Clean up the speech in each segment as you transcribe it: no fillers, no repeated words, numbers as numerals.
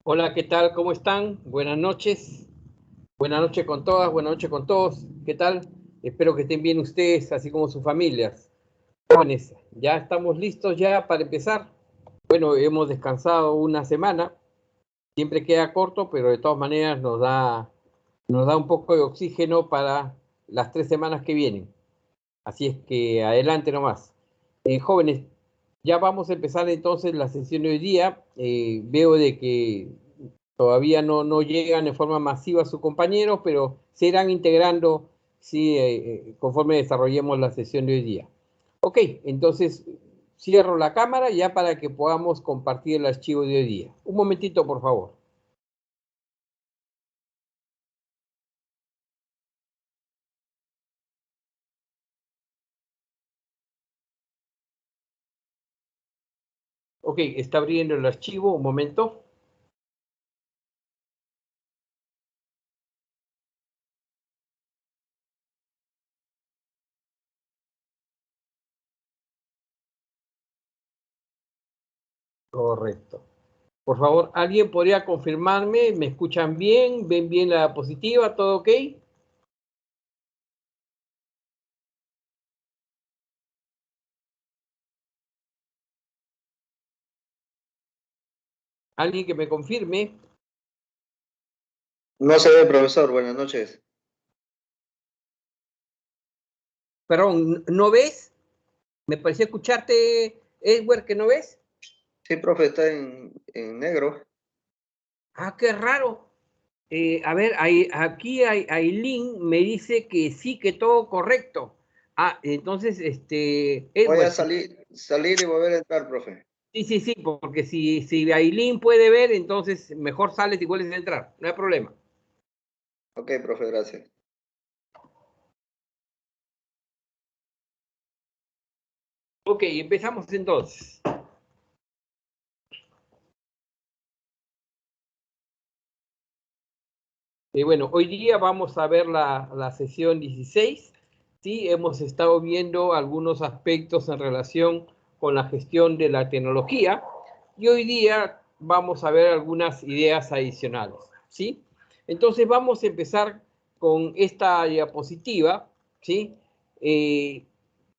Hola, ¿qué tal? ¿Cómo están? Buenas noches. Buenas noches con todas, buenas noches con todos. ¿Qué tal? Espero que estén bien ustedes, así como sus familias. Jóvenes, ya estamos listos ya para empezar. Bueno, hemos descansado una semana. Siempre queda corto, pero de todas maneras nos da un poco de oxígeno para las 3 semanas que vienen. Así es que adelante nomás. Jóvenes, ya vamos a empezar entonces la sesión de hoy día. Veo de que todavía no llegan de forma masiva a sus compañeros, pero se irán integrando sí, conforme desarrollemos la sesión de hoy día. Ok, entonces cierro la cámara ya para que podamos compartir el archivo de hoy día. Un momentito, por favor. Ok, está abriendo el archivo, un momento. Correcto. Por favor, ¿alguien podría confirmarme? ¿Me escuchan bien? ¿Ven bien la diapositiva? ¿Todo ok? ¿Alguien que me confirme? No se ve, profesor. Buenas noches. Perdón, ¿no ves? Me pareció escucharte, Edward, que no ves. Sí, profe, está en negro. Ah, qué raro. A ver, aquí Aileen me dice que sí, que todo correcto. Ah, entonces, Voy Edward, a salir y volver a entrar, profe. sí, porque si Aileen puede ver, entonces mejor sales y vuelves a entrar, no hay problema. Ok, profe, gracias. Ok, empezamos entonces. Bueno, hoy día vamos a ver la sesión 16. Sí, hemos estado viendo algunos aspectos en relación con la gestión de la tecnología y hoy día vamos a ver algunas ideas adicionales. ¿Sí? Entonces vamos a empezar con esta diapositiva, ¿sí?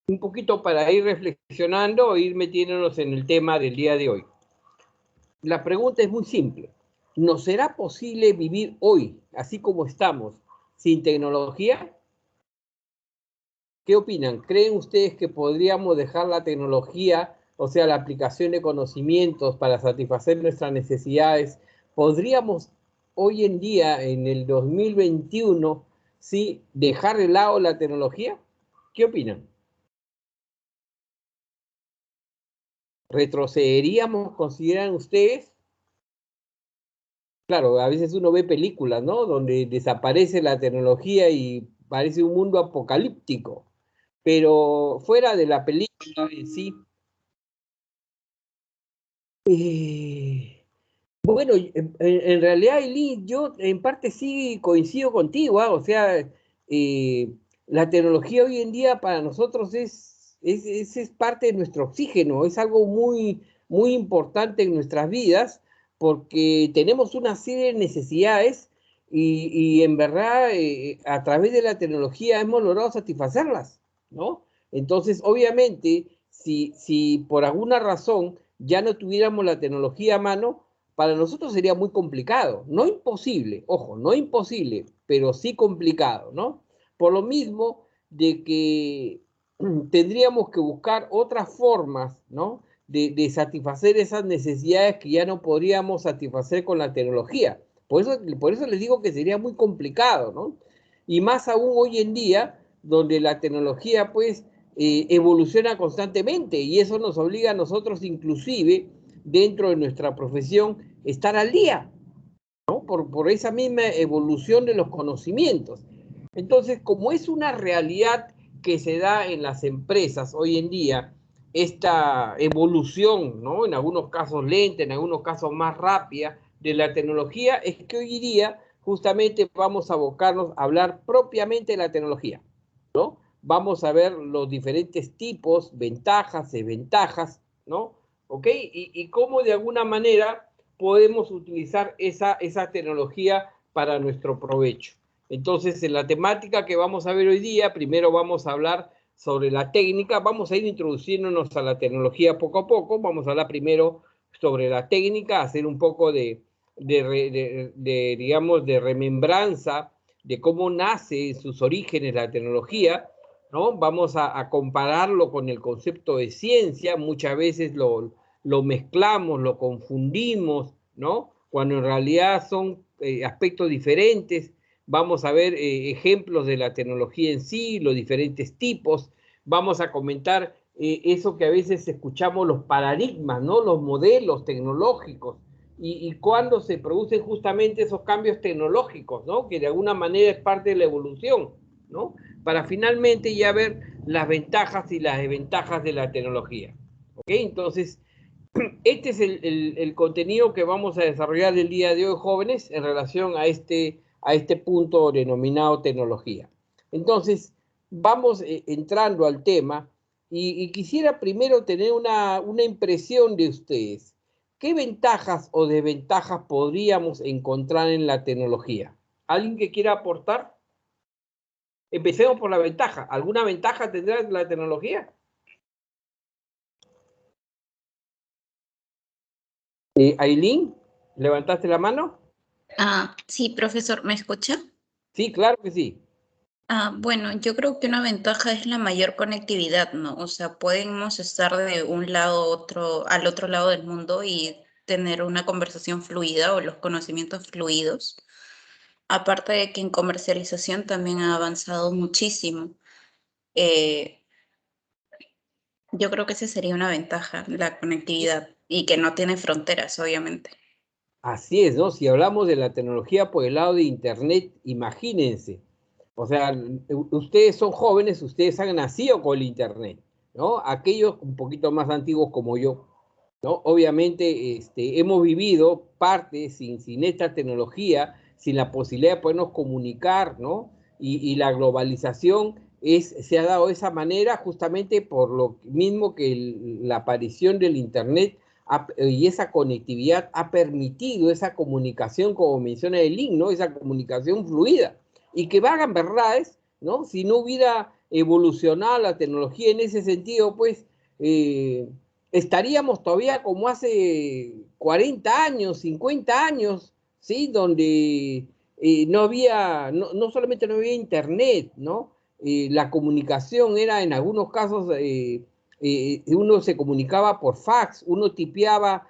Un poquito para ir reflexionando o ir metiéndonos en el tema del día de hoy. La pregunta es muy simple. ¿Nos será posible vivir hoy, así como estamos, sin tecnología? ¿Qué opinan? ¿Creen ustedes que podríamos dejar la tecnología, o sea, la aplicación de conocimientos para satisfacer nuestras necesidades? ¿Podríamos hoy en día, en el 2021, sí, dejar de lado la tecnología? ¿Qué opinan? ¿Retrocederíamos, consideran ustedes? Claro, a veces uno ve películas, ¿no? Donde desaparece la tecnología y parece un mundo apocalíptico. Pero fuera de la película en sí, bueno, en realidad, Eli, yo en parte sí coincido contigo, ¿ah? O sea, la tecnología hoy en día para nosotros es parte de nuestro oxígeno, es algo muy importante en nuestras vidas porque tenemos una serie de necesidades y en verdad a través de la tecnología hemos logrado satisfacerlas, ¿no? Entonces, obviamente, si por alguna razón ya no tuviéramos la tecnología a mano, para nosotros sería muy complicado, no imposible, ojo, no imposible, pero sí complicado, ¿no? Por lo mismo de que tendríamos que buscar otras formas, ¿no? De satisfacer esas necesidades que ya no podríamos satisfacer con la tecnología. Por eso les digo que sería muy complicado, ¿no? Y más aún hoy en día, donde la tecnología, pues, evoluciona constantemente y eso nos obliga a nosotros, inclusive, dentro de nuestra profesión, estar al día, ¿no? Por esa misma evolución de los conocimientos. Entonces, como es una realidad que se da en las empresas hoy en día, esta evolución, ¿no? En algunos casos lenta, en algunos casos más rápida de la tecnología, es que hoy día justamente vamos a abocarnos a hablar propiamente de la tecnología, ¿no? Vamos a ver los diferentes tipos, ventajas, desventajas, ¿no? ¿Ok? Y cómo de alguna manera podemos utilizar esa tecnología para nuestro provecho. Entonces, en la temática que vamos a ver hoy día, primero vamos a hablar sobre la técnica, vamos a ir introduciéndonos a la tecnología poco a poco, vamos a hablar primero sobre la técnica, hacer un poco digamos, de remembranza de cómo nace en sus orígenes la tecnología, ¿no? Vamos a compararlo con el concepto de ciencia, muchas veces lo mezclamos, lo confundimos, ¿no? Cuando en realidad son aspectos diferentes. Vamos a ver ejemplos de la tecnología en sí, los diferentes tipos. Vamos a comentar eso que a veces escuchamos, los paradigmas, ¿no? Los modelos tecnológicos y cuándo se producen justamente esos cambios tecnológicos, ¿no? Que de alguna manera es parte de la evolución, ¿no? Para finalmente ya ver las ventajas y las desventajas de la tecnología. ¿Ok? Entonces, este es el contenido que vamos a desarrollar el día de hoy, jóvenes, en relación a este punto denominado tecnología. Entonces, vamos entrando al tema y quisiera primero tener una impresión de ustedes. ¿Qué ventajas o desventajas podríamos encontrar en la tecnología? ¿Alguien que quiera aportar? Empecemos por la ventaja. ¿Alguna ventaja tendrá la tecnología? Aileen, ¿levantaste la mano? Sí, profesor, ¿me escucha? Sí, claro que sí. Bueno, yo creo que una ventaja es la mayor conectividad, ¿no? O sea, podemos estar de un lado a otro, al otro lado del mundo y tener una conversación fluida o los conocimientos fluidos. Aparte de que en comercialización también ha avanzado muchísimo. Eh, yo creo que esa sería una ventaja, la conectividad, y que no tiene fronteras, obviamente. Así es, ¿no? Si hablamos de la tecnología por el lado de Internet, imagínense. O sea, ustedes son jóvenes, ustedes han nacido con el Internet, ¿no? Aquellos un poquito más antiguos como yo, ¿no? Obviamente hemos vivido parte sin esta tecnología, sin la posibilidad de podernos comunicar, ¿no? Y la globalización se ha dado de esa manera justamente por lo mismo que la aparición del Internet y esa conectividad ha permitido esa comunicación, como menciona el link, ¿no? Esa comunicación fluida. Y que valgan verdades, ¿no? Si no hubiera evolucionado la tecnología en ese sentido, pues estaríamos todavía como hace 40 años, 50 años, ¿sí? Donde no había, no solamente no había internet, ¿no? La comunicación era en algunos casos, uno se comunicaba por fax, uno tipeaba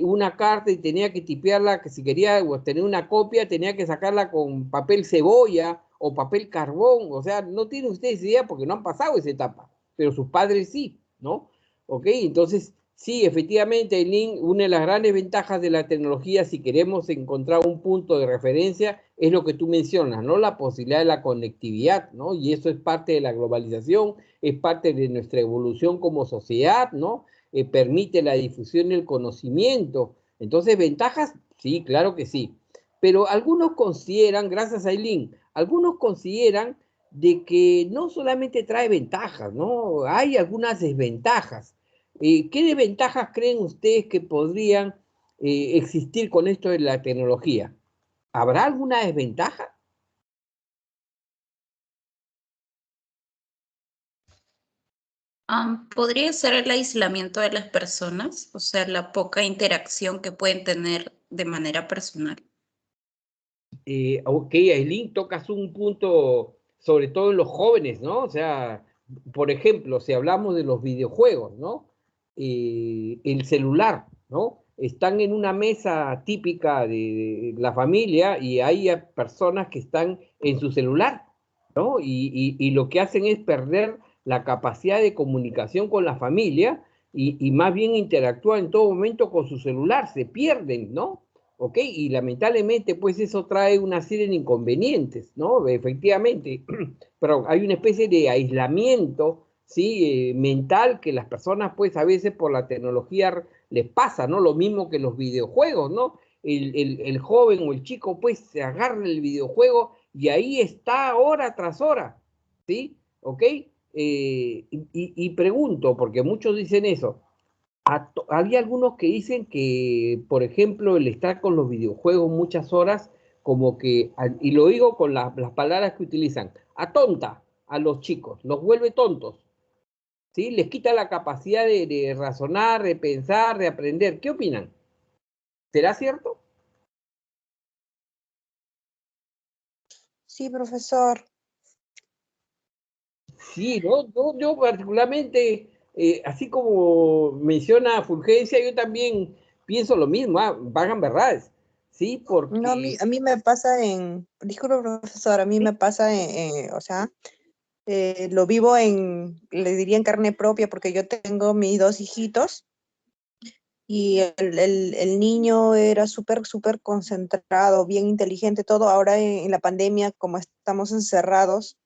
una carta y tenía que tipearla, que si quería tener una copia tenía que sacarla con papel cebolla o papel carbón, o sea, no tienen ustedes idea porque no han pasado esa etapa, pero sus padres sí, ¿no? ¿Ok? Entonces, sí, efectivamente, Eileen, una de las grandes ventajas de la tecnología, si queremos encontrar un punto de referencia, es lo que tú mencionas, ¿no? La posibilidad de la conectividad, ¿no? Y eso es parte de la globalización, es parte de nuestra evolución como sociedad, ¿no? Permite la difusión del conocimiento. Entonces, ventajas, sí, claro que sí. Pero algunos consideran, gracias a Eileen, algunos consideran de que no solamente trae ventajas, ¿no? Hay algunas desventajas. ¿Qué desventajas creen ustedes que podrían existir con esto de la tecnología? ¿Habrá alguna desventaja? Podría ser el aislamiento de las personas, o sea, la poca interacción que pueden tener de manera personal. Ok, Aileen, tocas un punto, sobre todo en los jóvenes, ¿no? O sea, por ejemplo, si hablamos de los videojuegos, ¿no? El celular, ¿no? Están en una mesa típica de la familia y hay personas que están en su celular, ¿no? Y lo que hacen es perder la capacidad de comunicación con la familia y más bien interactúan en todo momento con su celular, se pierden, ¿no? ¿Ok? Y lamentablemente, pues eso trae una serie de inconvenientes, ¿no? Efectivamente, pero hay una especie de aislamiento, ¿sí? Mental que las personas, pues a veces por la tecnología les pasa, ¿no? Lo mismo que los videojuegos, ¿no? El joven o el chico, pues se agarra el videojuego y ahí está hora tras hora, ¿sí? ¿Ok? Y pregunto, porque muchos dicen eso, Había algunos que dicen que, por ejemplo, el estar con los videojuegos muchas horas, como que, y lo digo con las palabras que utilizan, atonta a los chicos, los vuelve tontos, ¿sí? Les quita la capacidad de razonar, de pensar, de aprender. ¿Qué opinan? ¿Será cierto? Sí, profesor. Sí, ¿no? Yo particularmente, así como menciona Fulgencia, yo también pienso lo mismo, vagan verdades, ¿sí? No, Porque... a mí me pasa disculpe, profesor, a mí me pasa o sea, lo vivo le diría en carne propia, porque yo tengo mis dos hijitos y el niño era súper, súper concentrado, bien inteligente, todo. Ahora en la pandemia, como estamos encerrados,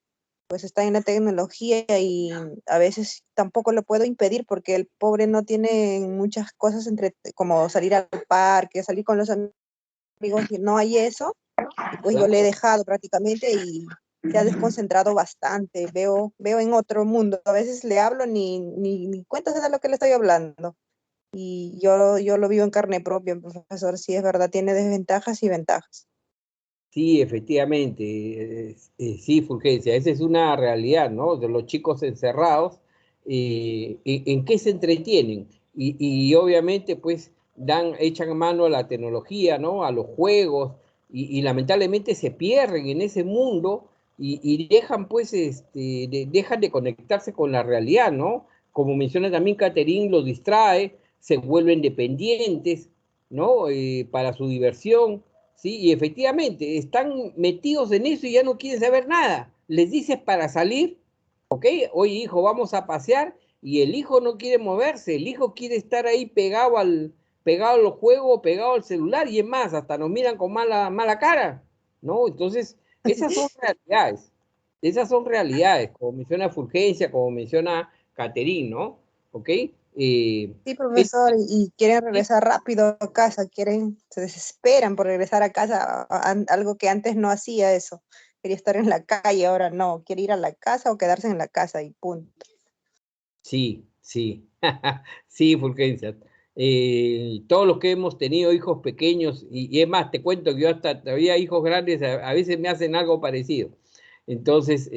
pues está en la tecnología y a veces tampoco lo puedo impedir porque el pobre no tiene muchas cosas como salir al parque, salir con los amigos, y no hay eso. Y pues yo le he dejado prácticamente y se ha desconcentrado bastante. Veo en otro mundo. A veces le hablo ni cuenta se da lo que le estoy hablando. Y yo lo vivo en carne propia, profesor. Sí, es verdad, tiene desventajas y ventajas. Sí, efectivamente, sí, Fulgencia, esa es una realidad, ¿no? De los chicos encerrados, ¿en qué se entretienen? Y obviamente, pues, echan mano a la tecnología, ¿no? A los juegos, y lamentablemente se pierden en ese mundo y dejan, pues, dejan de conectarse con la realidad, ¿no? Como menciona también Catherine, los distrae, se vuelven dependientes, ¿no? Para su diversión. ¿Sí? Y efectivamente, están metidos en eso y ya no quieren saber nada. Les dices para salir, ¿ok? Oye, hijo, vamos a pasear, y el hijo no quiere moverse, el hijo quiere estar ahí pegado al juego, pegado al celular, y es más, hasta nos miran con mala cara, ¿no? Entonces, esas son realidades, como menciona Fulgencia, como menciona Caterín, ¿no? ¿Ok? Sí, Es, profesor, y quieren regresar rápido a casa, se desesperan por regresar a casa, algo que antes no hacía eso. Quería estar en la calle, ahora no, quiere ir a la casa o quedarse en la casa y punto. Sí, sí, sí, Fulgencia. Todos los que hemos tenido hijos pequeños, y es más, te cuento que yo hasta todavía hijos grandes a veces me hacen algo parecido. Entonces,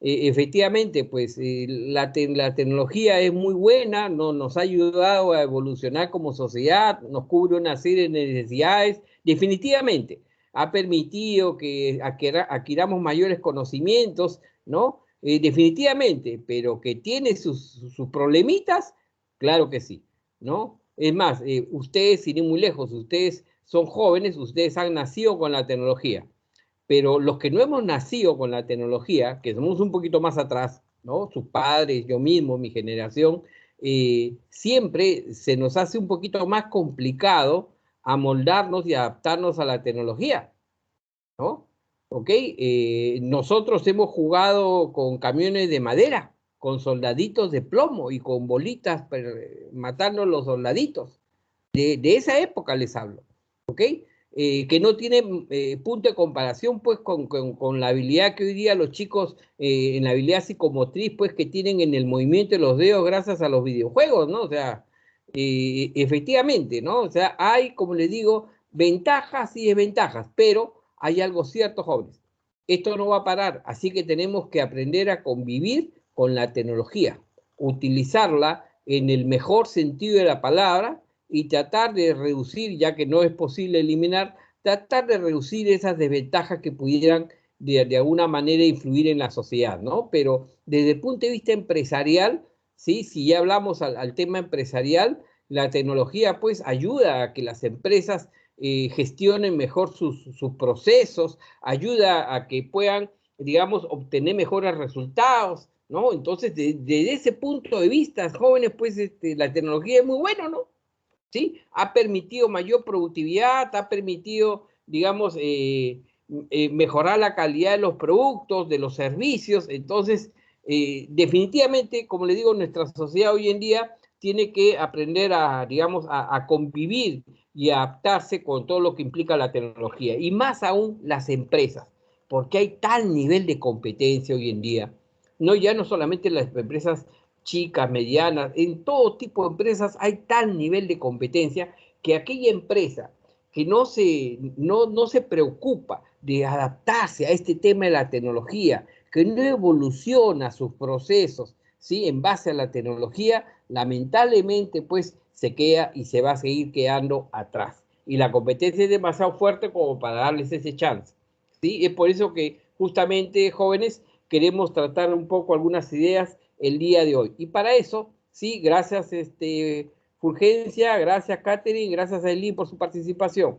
efectivamente, pues la tecnología es muy buena, nos ha ayudado a evolucionar como sociedad, nos cubre una serie de necesidades, definitivamente, ha permitido que adquiramos mayores conocimientos, ¿no? Definitivamente, pero que tiene sus problemitas, claro que sí, ¿no? Es más, ustedes, sin ir muy lejos, ustedes son jóvenes, ustedes han nacido con la tecnología, pero los que no hemos nacido con la tecnología, que somos un poquito más atrás, ¿no? Sus padres, yo mismo, mi generación, siempre se nos hace un poquito más complicado amoldarnos y adaptarnos a la tecnología, ¿no? ¿Ok? Nosotros hemos jugado con camiones de madera, con soldaditos de plomo y con bolitas para matarnos los soldaditos. De esa época les hablo, ¿ok? Que no tiene punto de comparación, pues, con la habilidad que hoy día los chicos, en la habilidad psicomotriz, pues, que tienen en el movimiento de los dedos gracias a los videojuegos, ¿no? O sea, efectivamente, ¿no? O sea, hay, como les digo, ventajas y desventajas, pero hay algo cierto, jóvenes. Esto no va a parar, así que tenemos que aprender a convivir con la tecnología, utilizarla en el mejor sentido de la palabra y tratar de reducir, ya que no es posible eliminar, tratar de reducir esas desventajas que pudieran de alguna manera influir en la sociedad, ¿no? Pero desde el punto de vista empresarial, ¿sí? Si ya hablamos al tema empresarial, la tecnología pues ayuda a que las empresas gestionen mejor sus procesos, ayuda a que puedan, digamos, obtener mejores resultados, ¿no? Entonces, desde ese punto de vista, jóvenes, pues la tecnología es muy buena, ¿no? ¿Sí? Ha permitido mayor productividad, ha permitido, digamos, mejorar la calidad de los productos, de los servicios. Entonces, definitivamente, como le digo, nuestra sociedad hoy en día tiene que aprender a, digamos, a convivir y a adaptarse con todo lo que implica la tecnología. Y más aún las empresas, porque hay tal nivel de competencia hoy en día. No, ya no solamente las empresas chicas, medianas, en todo tipo de empresas hay tal nivel de competencia que aquella empresa que no se preocupa de adaptarse a este tema de la tecnología, que no evoluciona sus procesos, ¿sí? En base a la tecnología, lamentablemente, pues, se queda y se va a seguir quedando atrás. Y la competencia es demasiado fuerte como para darles ese chance, ¿sí? Es por eso que, justamente, jóvenes, queremos tratar un poco algunas ideas el día de hoy. Y para eso, sí, gracias, Fulgencia, gracias, Catherine, gracias a Eileen por su participación.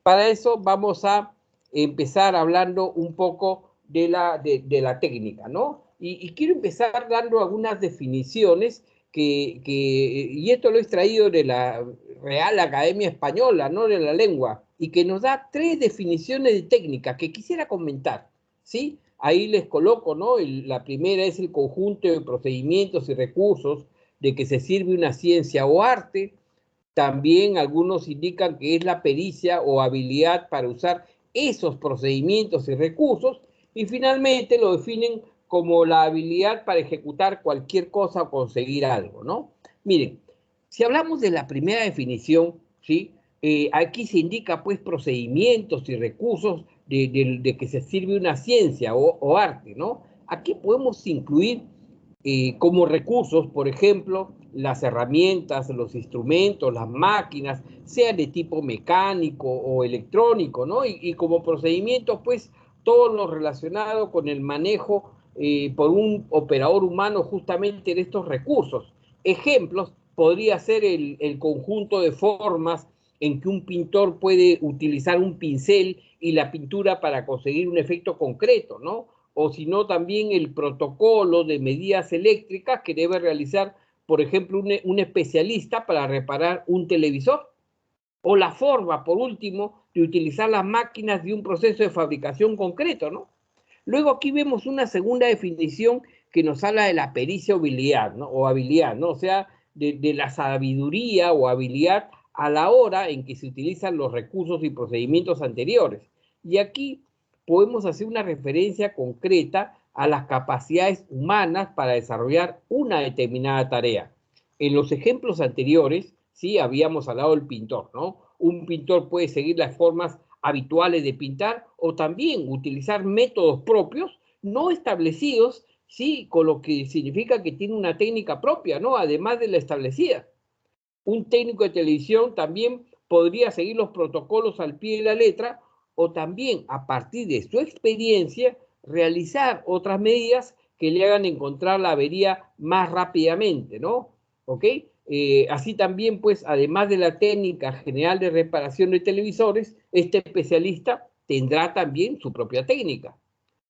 Para eso vamos a empezar hablando un poco de la técnica, ¿no? Y quiero empezar dando algunas definiciones y esto lo he extraído de la Real Academia Española, ¿no? De la lengua, y que nos da 3 definiciones de técnica que quisiera comentar, ¿sí? Ahí les coloco, ¿no? La primera es el conjunto de procedimientos y recursos de que se sirve una ciencia o arte. También algunos indican que es la pericia o habilidad para usar esos procedimientos y recursos. Y finalmente lo definen como la habilidad para ejecutar cualquier cosa o conseguir algo, ¿no? Miren, si hablamos de la primera definición, ¿sí? Aquí se indica, pues, procedimientos y recursos de que se sirve una ciencia o arte, ¿no? Aquí podemos incluir como recursos, por ejemplo, las herramientas, los instrumentos, las máquinas, sean de tipo mecánico o electrónico, ¿no? Y como procedimiento, pues, todo lo relacionado con el manejo por un operador humano justamente de estos recursos. Ejemplos podría ser el conjunto de formas en que un pintor puede utilizar un pincel y la pintura para conseguir un efecto concreto, ¿no? O sino también el protocolo de medidas eléctricas que debe realizar, por ejemplo, un especialista para reparar un televisor. O la forma, por último, de utilizar las máquinas de un proceso de fabricación concreto, ¿no? Luego aquí vemos una segunda definición que nos habla de la pericia o habilidad, ¿no? O habilidad, ¿no? O sea, de la sabiduría o habilidad a la hora en que se utilizan los recursos y procedimientos anteriores. Y aquí podemos hacer una referencia concreta a las capacidades humanas para desarrollar una determinada tarea. En los ejemplos anteriores, sí, habíamos hablado del pintor, ¿no? Un pintor puede seguir las formas habituales de pintar o también utilizar métodos propios no establecidos, sí, con lo que significa que tiene una técnica propia, ¿no? Además de la establecida. Un técnico de televisión también podría seguir los protocolos al pie de la letra o también, a partir de su experiencia, realizar otras medidas que le hagan encontrar la avería más rápidamente, ¿no? ¿Ok? Así también, pues, además de la técnica general de reparación de televisores, este especialista tendrá también su propia técnica.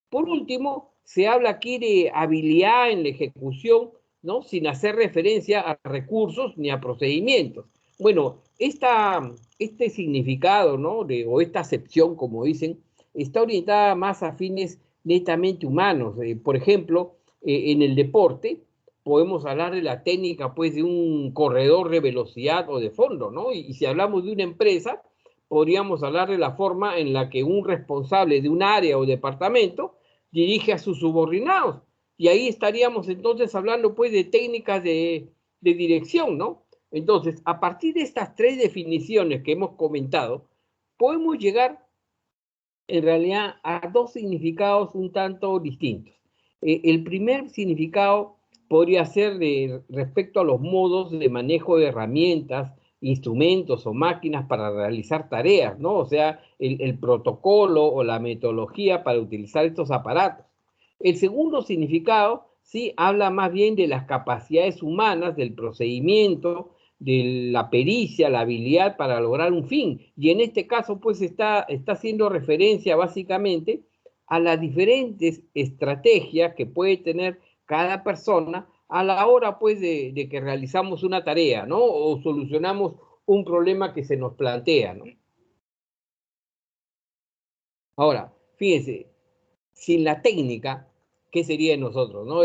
Por último, se habla aquí de habilidad en la ejecución, ¿no? Sin hacer referencia a recursos ni a procedimientos. Bueno, este significado, ¿no? O esta acepción, como dicen, está orientada más a fines netamente humanos. Por ejemplo, en el deporte podemos hablar de la técnica, pues, de un corredor de velocidad o de fondo, ¿no? Y si hablamos de una empresa, podríamos hablar de la forma en la que un responsable de un área o departamento dirige a sus subordinados. Y ahí estaríamos entonces hablando, pues, de técnicas de dirección, ¿no? Entonces, a partir de estas 3 definiciones que hemos comentado, podemos llegar en realidad a 2 significados un tanto distintos. El primer significado podría ser respecto a los modos de manejo de herramientas, instrumentos o máquinas para realizar tareas, ¿no? O sea, el protocolo o la metodología para utilizar estos aparatos. El segundo significado, sí, habla más bien de las capacidades humanas, del procedimiento, de la pericia, la habilidad para lograr un fin. Y en este caso, pues, está haciendo referencia básicamente a las diferentes estrategias que puede tener cada persona a la hora, pues, de que realizamos una tarea, ¿no? O solucionamos un problema que se nos plantea, ¿no? Ahora, fíjense, sin la técnica, ¿qué sería de nosotros, no?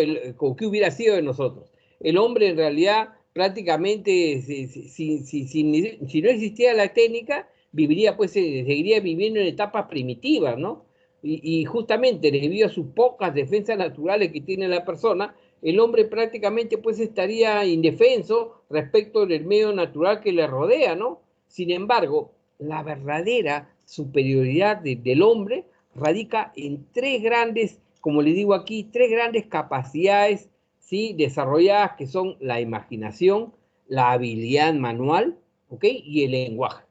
¿Qué hubiera sido de nosotros? El hombre, en realidad, prácticamente, si no existiera la técnica, viviría, pues, seguiría viviendo en etapas primitivas, ¿no? Y justamente, debido a sus pocas defensas naturales que tiene la persona, el hombre prácticamente pues estaría indefenso respecto del medio natural que le rodea, ¿no? Sin embargo, la verdadera superioridad del hombre radica en tres grandes, como le digo aquí, tres grandes capacidades, ¿sí?, desarrolladas, que son la imaginación, la habilidad manual, ¿ok?, y el lenguaje.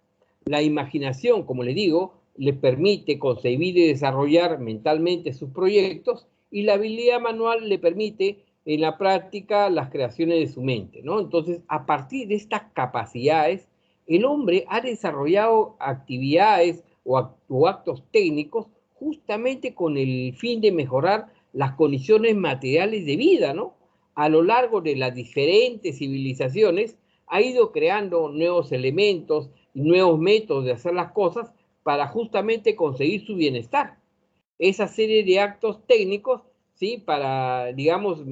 La imaginación, como le digo, le permite concebir y desarrollar mentalmente sus proyectos, y la habilidad manual le permite en la práctica las creaciones de su mente, ¿no? Entonces, a partir de estas capacidades, el hombre ha desarrollado actividades o actos técnicos justamente con el fin de mejorar las condiciones materiales de vida, ¿no? A lo largo de las diferentes civilizaciones ha ido creando nuevos elementos y nuevos métodos de hacer las cosas para justamente conseguir su bienestar. Esa serie de actos técnicos, ¿sí?, para, digamos,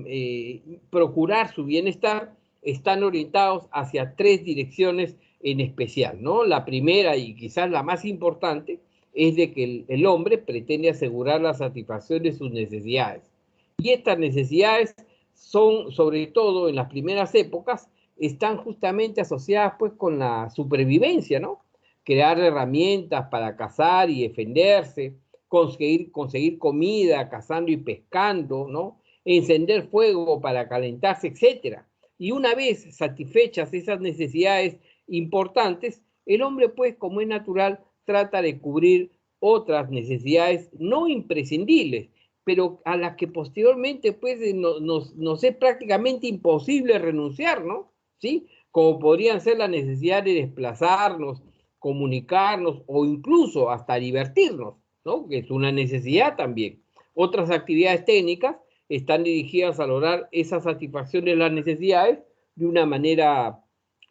procurar su bienestar, están orientados hacia tres direcciones en especial, ¿no? La primera, y quizás la más importante, es de que el hombre pretende asegurar la satisfacción de sus necesidades. Y estas necesidades son, sobre todo en las primeras épocas, están justamente asociadas pues con la supervivencia, ¿no? Crear herramientas para cazar y defenderse, conseguir comida cazando y pescando, ¿no? Encender fuego para calentarse, etc. Y una vez satisfechas esas necesidades importantes, el hombre, pues, como es natural, trata de cubrir otras necesidades no imprescindibles, pero a las que posteriormente, pues, nos es prácticamente imposible renunciar, ¿no? ¿Sí? Como podrían ser la necesidad de desplazarnos, comunicarnos o incluso hasta divertirnos, ¿no?, que es una necesidad también. Otras actividades técnicas están dirigidas a lograr esa satisfacción de las necesidades de una manera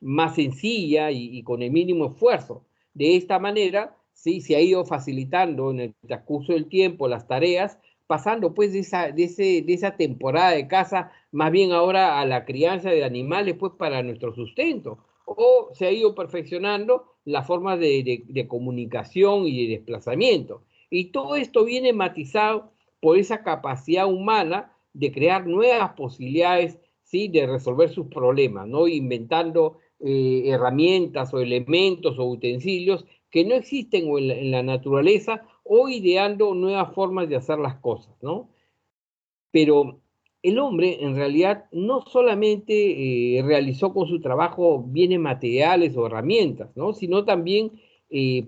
más sencilla y con el mínimo esfuerzo. De esta manera, sí, se ha ido facilitando en el transcurso del tiempo las tareas, pasando pues de esa temporada de caza más bien ahora a la crianza de animales pues para nuestro sustento, o se ha ido perfeccionando las formas de comunicación y de desplazamiento. Y todo esto viene matizado por esa capacidad humana de crear nuevas posibilidades, ¿sí?, de resolver sus problemas, ¿no?, inventando herramientas o elementos o utensilios que no existen en la naturaleza, o ideando nuevas formas de hacer las cosas, ¿no? Pero el hombre en realidad no solamente realizó con su trabajo bienes materiales o herramientas, ¿no?, sino también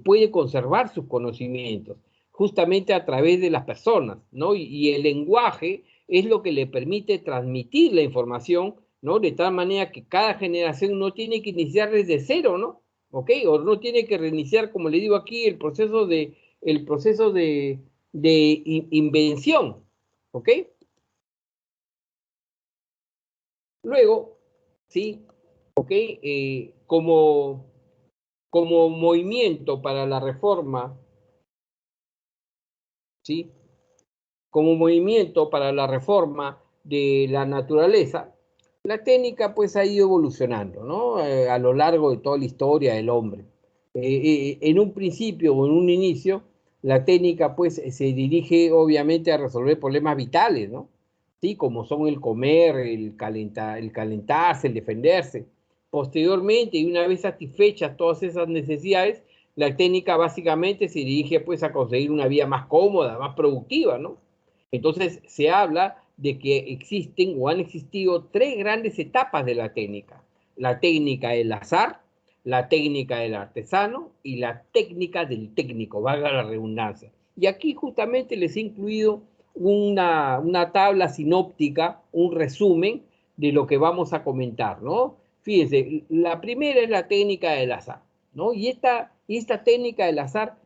puede conservar sus conocimientos, justamente a través de las personas, ¿no? Y el lenguaje es lo que le permite transmitir la información, ¿no?, de tal manera que cada generación no tiene que iniciar desde cero, ¿no? ¿Ok? O no tiene que reiniciar, como le digo aquí, el proceso de invención, ¿ok? Luego, ¿sí? ¿Ok? Como movimiento para la reforma, ¿sí?, como movimiento para la reforma de la naturaleza, la técnica pues ha ido evolucionando, ¿no?, a lo largo de toda la historia del hombre. En un principio o en un inicio, la técnica pues se dirige obviamente a resolver problemas vitales, ¿no? Sí, como son el comer, el calentarse, el defenderse. Posteriormente, y una vez satisfechas todas esas necesidades, la técnica básicamente se dirige pues a conseguir una vida más cómoda, más productiva, ¿no? Entonces se habla de que existen o han existido tres grandes etapas de la técnica: la técnica del azar, la técnica del artesano y la técnica del técnico, valga la redundancia. Y aquí justamente les he incluido una tabla sinóptica, un resumen de lo que vamos a comentar, ¿no? Fíjense, la primera es la técnica del azar, ¿no? Y esta técnica del azar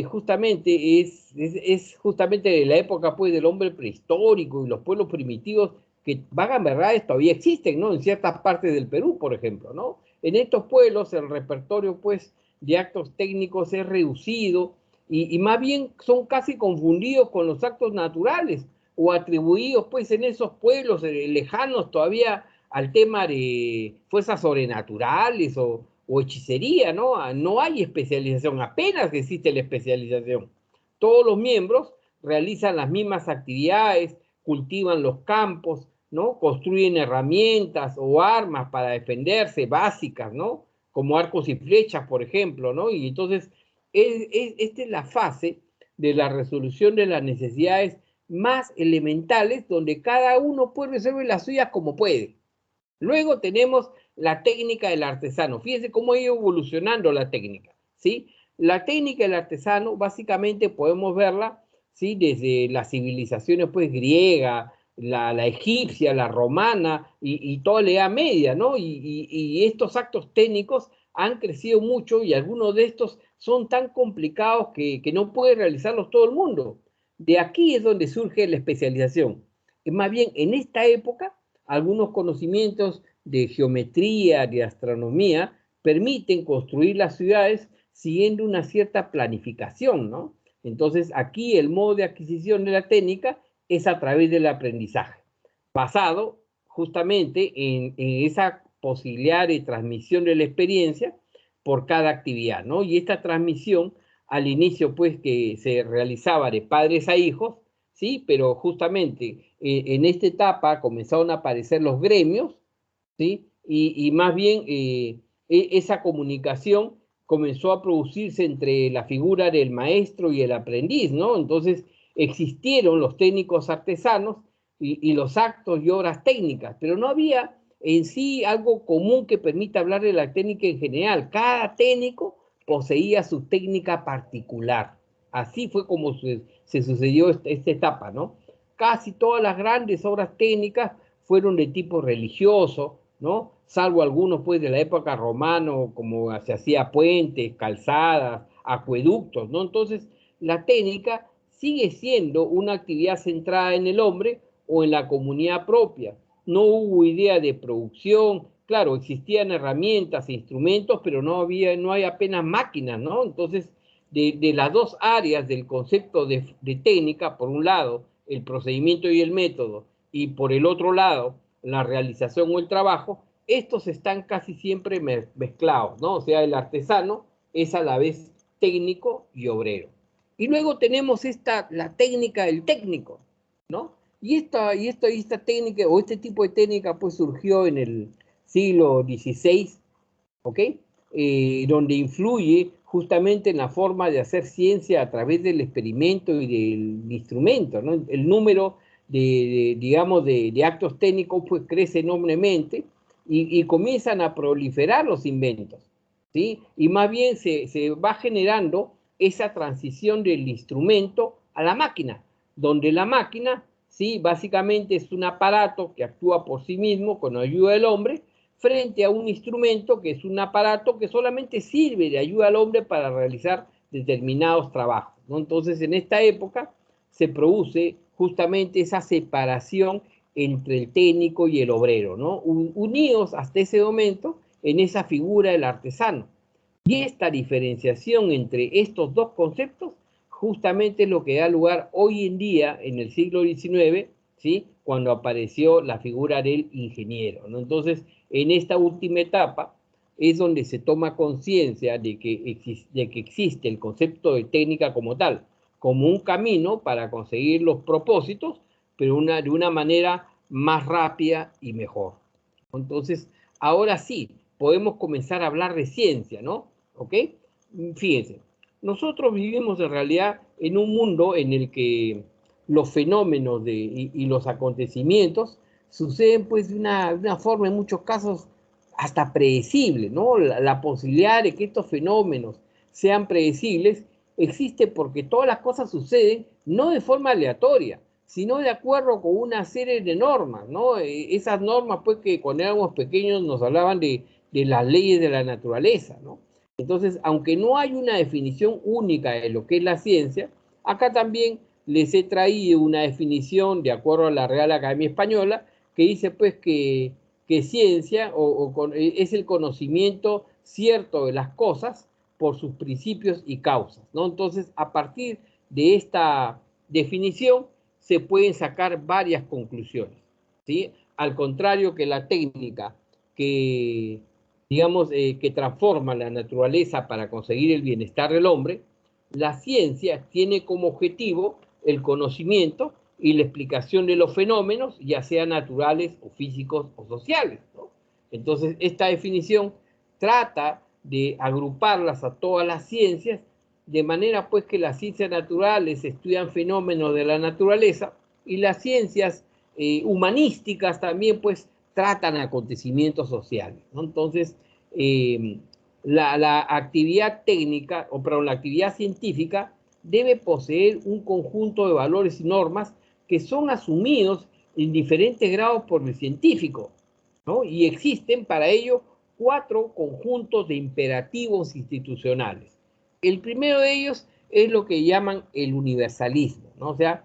justamente es justamente de la época pues del hombre prehistórico y los pueblos primitivos, que vagan verdades todavía existen, ¿no?, en ciertas partes del Perú, por ejemplo, ¿no? En estos pueblos el repertorio pues de actos técnicos es reducido y más bien son casi confundidos con los actos naturales, o atribuidos pues en esos pueblos lejanos todavía al tema de fuerzas sobrenaturales o hechicería, ¿no? No hay especialización, apenas existe la especialización. Todos los miembros realizan las mismas actividades, cultivan los campos, ¿no? Construyen herramientas o armas para defenderse básicas, ¿no? Como arcos y flechas, por ejemplo, ¿no? Y entonces, esta es la fase de la resolución de las necesidades más elementales, donde cada uno puede resolver las suyas como puede. Luego tenemos la técnica del artesano. Fíjense cómo ha ido evolucionando la técnica, ¿sí? La técnica del artesano, básicamente podemos verla, ¿sí? Desde las civilizaciones, pues, griega, la egipcia, la romana y toda la Edad Media, ¿no? Y estos actos técnicos han crecido mucho y algunos de estos son tan complicados que no puede realizarlos todo el mundo. De aquí es donde surge la especialización. Más bien, en esta época, algunos conocimientos de geometría, de astronomía, permiten construir las ciudades siguiendo una cierta planificación, ¿no? Entonces, aquí el modo de adquisición de la técnica es a través del aprendizaje, basado justamente en esa posibilidad de transmisión de la experiencia por cada actividad, ¿no? Y esta transmisión, al inicio, pues, que se realizaba de padres a hijos, ¿sí? Pero justamente en esta etapa comenzaron a aparecer los gremios, ¿sí? Y más bien esa comunicación comenzó a producirse entre la figura del maestro y el aprendiz, ¿no? Entonces existieron los técnicos artesanos y los actos y obras técnicas, pero no había en sí algo común que permita hablar de la técnica en general. Cada técnico poseía su técnica particular. Así fue como se sucedió esta etapa, ¿no? Casi todas las grandes obras técnicas fueron de tipo religioso, ¿no? Salvo algunos, pues, de la época romana, como se hacía puentes, calzadas, acueductos, ¿no? Entonces, la técnica sigue siendo una actividad centrada en el hombre o en la comunidad propia. No hubo idea de producción, claro, existían herramientas e instrumentos, pero no hay apenas máquinas, ¿no? Entonces, de las dos áreas del concepto de técnica, por un lado, el procedimiento y el método, y por el otro lado, la realización o el trabajo, estos están casi siempre mezclados, ¿no? O sea, el artesano es a la vez técnico y obrero. Y luego tenemos la técnica del técnico, ¿no? Y esta técnica, o este tipo de técnica, pues surgió en el siglo XVI, ¿ok? Donde influye justamente en la forma de hacer ciencia a través del experimento y del instrumento, ¿no? El número digamos, de actos técnicos pues crece enormemente y comienzan a proliferar los inventos, ¿sí? Y más bien se va generando esa transición del instrumento a la máquina, donde la máquina, ¿sí? Básicamente es un aparato que actúa por sí mismo con ayuda del hombre, frente a un instrumento que es un aparato que solamente sirve de ayuda al hombre para realizar determinados trabajos, ¿no? Entonces, en esta época se produce justamente esa separación entre el técnico y el obrero, ¿no? Unidos hasta ese momento en esa figura del artesano. Y esta diferenciación entre estos dos conceptos justamente es lo que da lugar hoy en día, en el siglo XIX, ¿sí? Cuando apareció la figura del ingeniero, ¿no? Entonces, en esta última etapa es donde se toma conciencia de que existe el concepto de técnica como tal, como un camino para conseguir los propósitos, pero de una manera más rápida y mejor. Entonces, ahora sí, podemos comenzar a hablar de ciencia, ¿no? ¿Ok? Fíjense, nosotros vivimos en realidad en un mundo en el que los fenómenos y los acontecimientos suceden pues de una forma en muchos casos hasta predecible, ¿no? La posibilidad de que estos fenómenos sean predecibles existe porque todas las cosas suceden no de forma aleatoria, sino de acuerdo con una serie de normas, ¿no? Esas normas, pues, que cuando éramos pequeños nos hablaban de las leyes de la naturaleza, ¿no? Entonces, aunque no hay una definición única de lo que es la ciencia, acá también les he traído una definición de acuerdo a la Real Academia Española que dice, pues, que ciencia es el conocimiento cierto de las cosas por sus principios y causas, ¿no? Entonces, a partir de esta definición se pueden sacar varias conclusiones, ¿sí? Al contrario que la técnica que, digamos, que transforma la naturaleza para conseguir el bienestar del hombre, la ciencia tiene como objetivo el conocimiento y la explicación de los fenómenos, ya sean naturales o físicos o sociales, ¿no? Entonces, esta definición trata de agruparlas a todas las ciencias, de manera pues que las ciencias naturales estudian fenómenos de la naturaleza y las ciencias humanísticas también pues tratan acontecimientos sociales, ¿no? Entonces, la actividad técnica, o perdón, la actividad científica debe poseer un conjunto de valores y normas que son asumidos en diferentes grados por el científico, ¿no? Y existen para ello 4 conjuntos de imperativos institucionales. El primero de ellos es lo que llaman el universalismo, ¿no? O sea,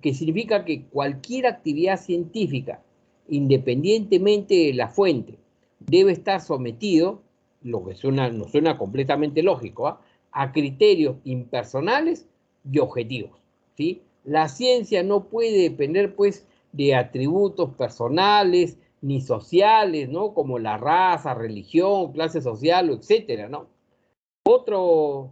que significa que cualquier actividad científica, independientemente de la fuente, debe estar sometido, lo que nos suena completamente lógico, ¿eh?, a criterios impersonales y objetivos, ¿sí? La ciencia no puede depender, pues, de atributos personales ni sociales, ¿no? Como la raza, religión, clase social, etcétera, ¿no? Otro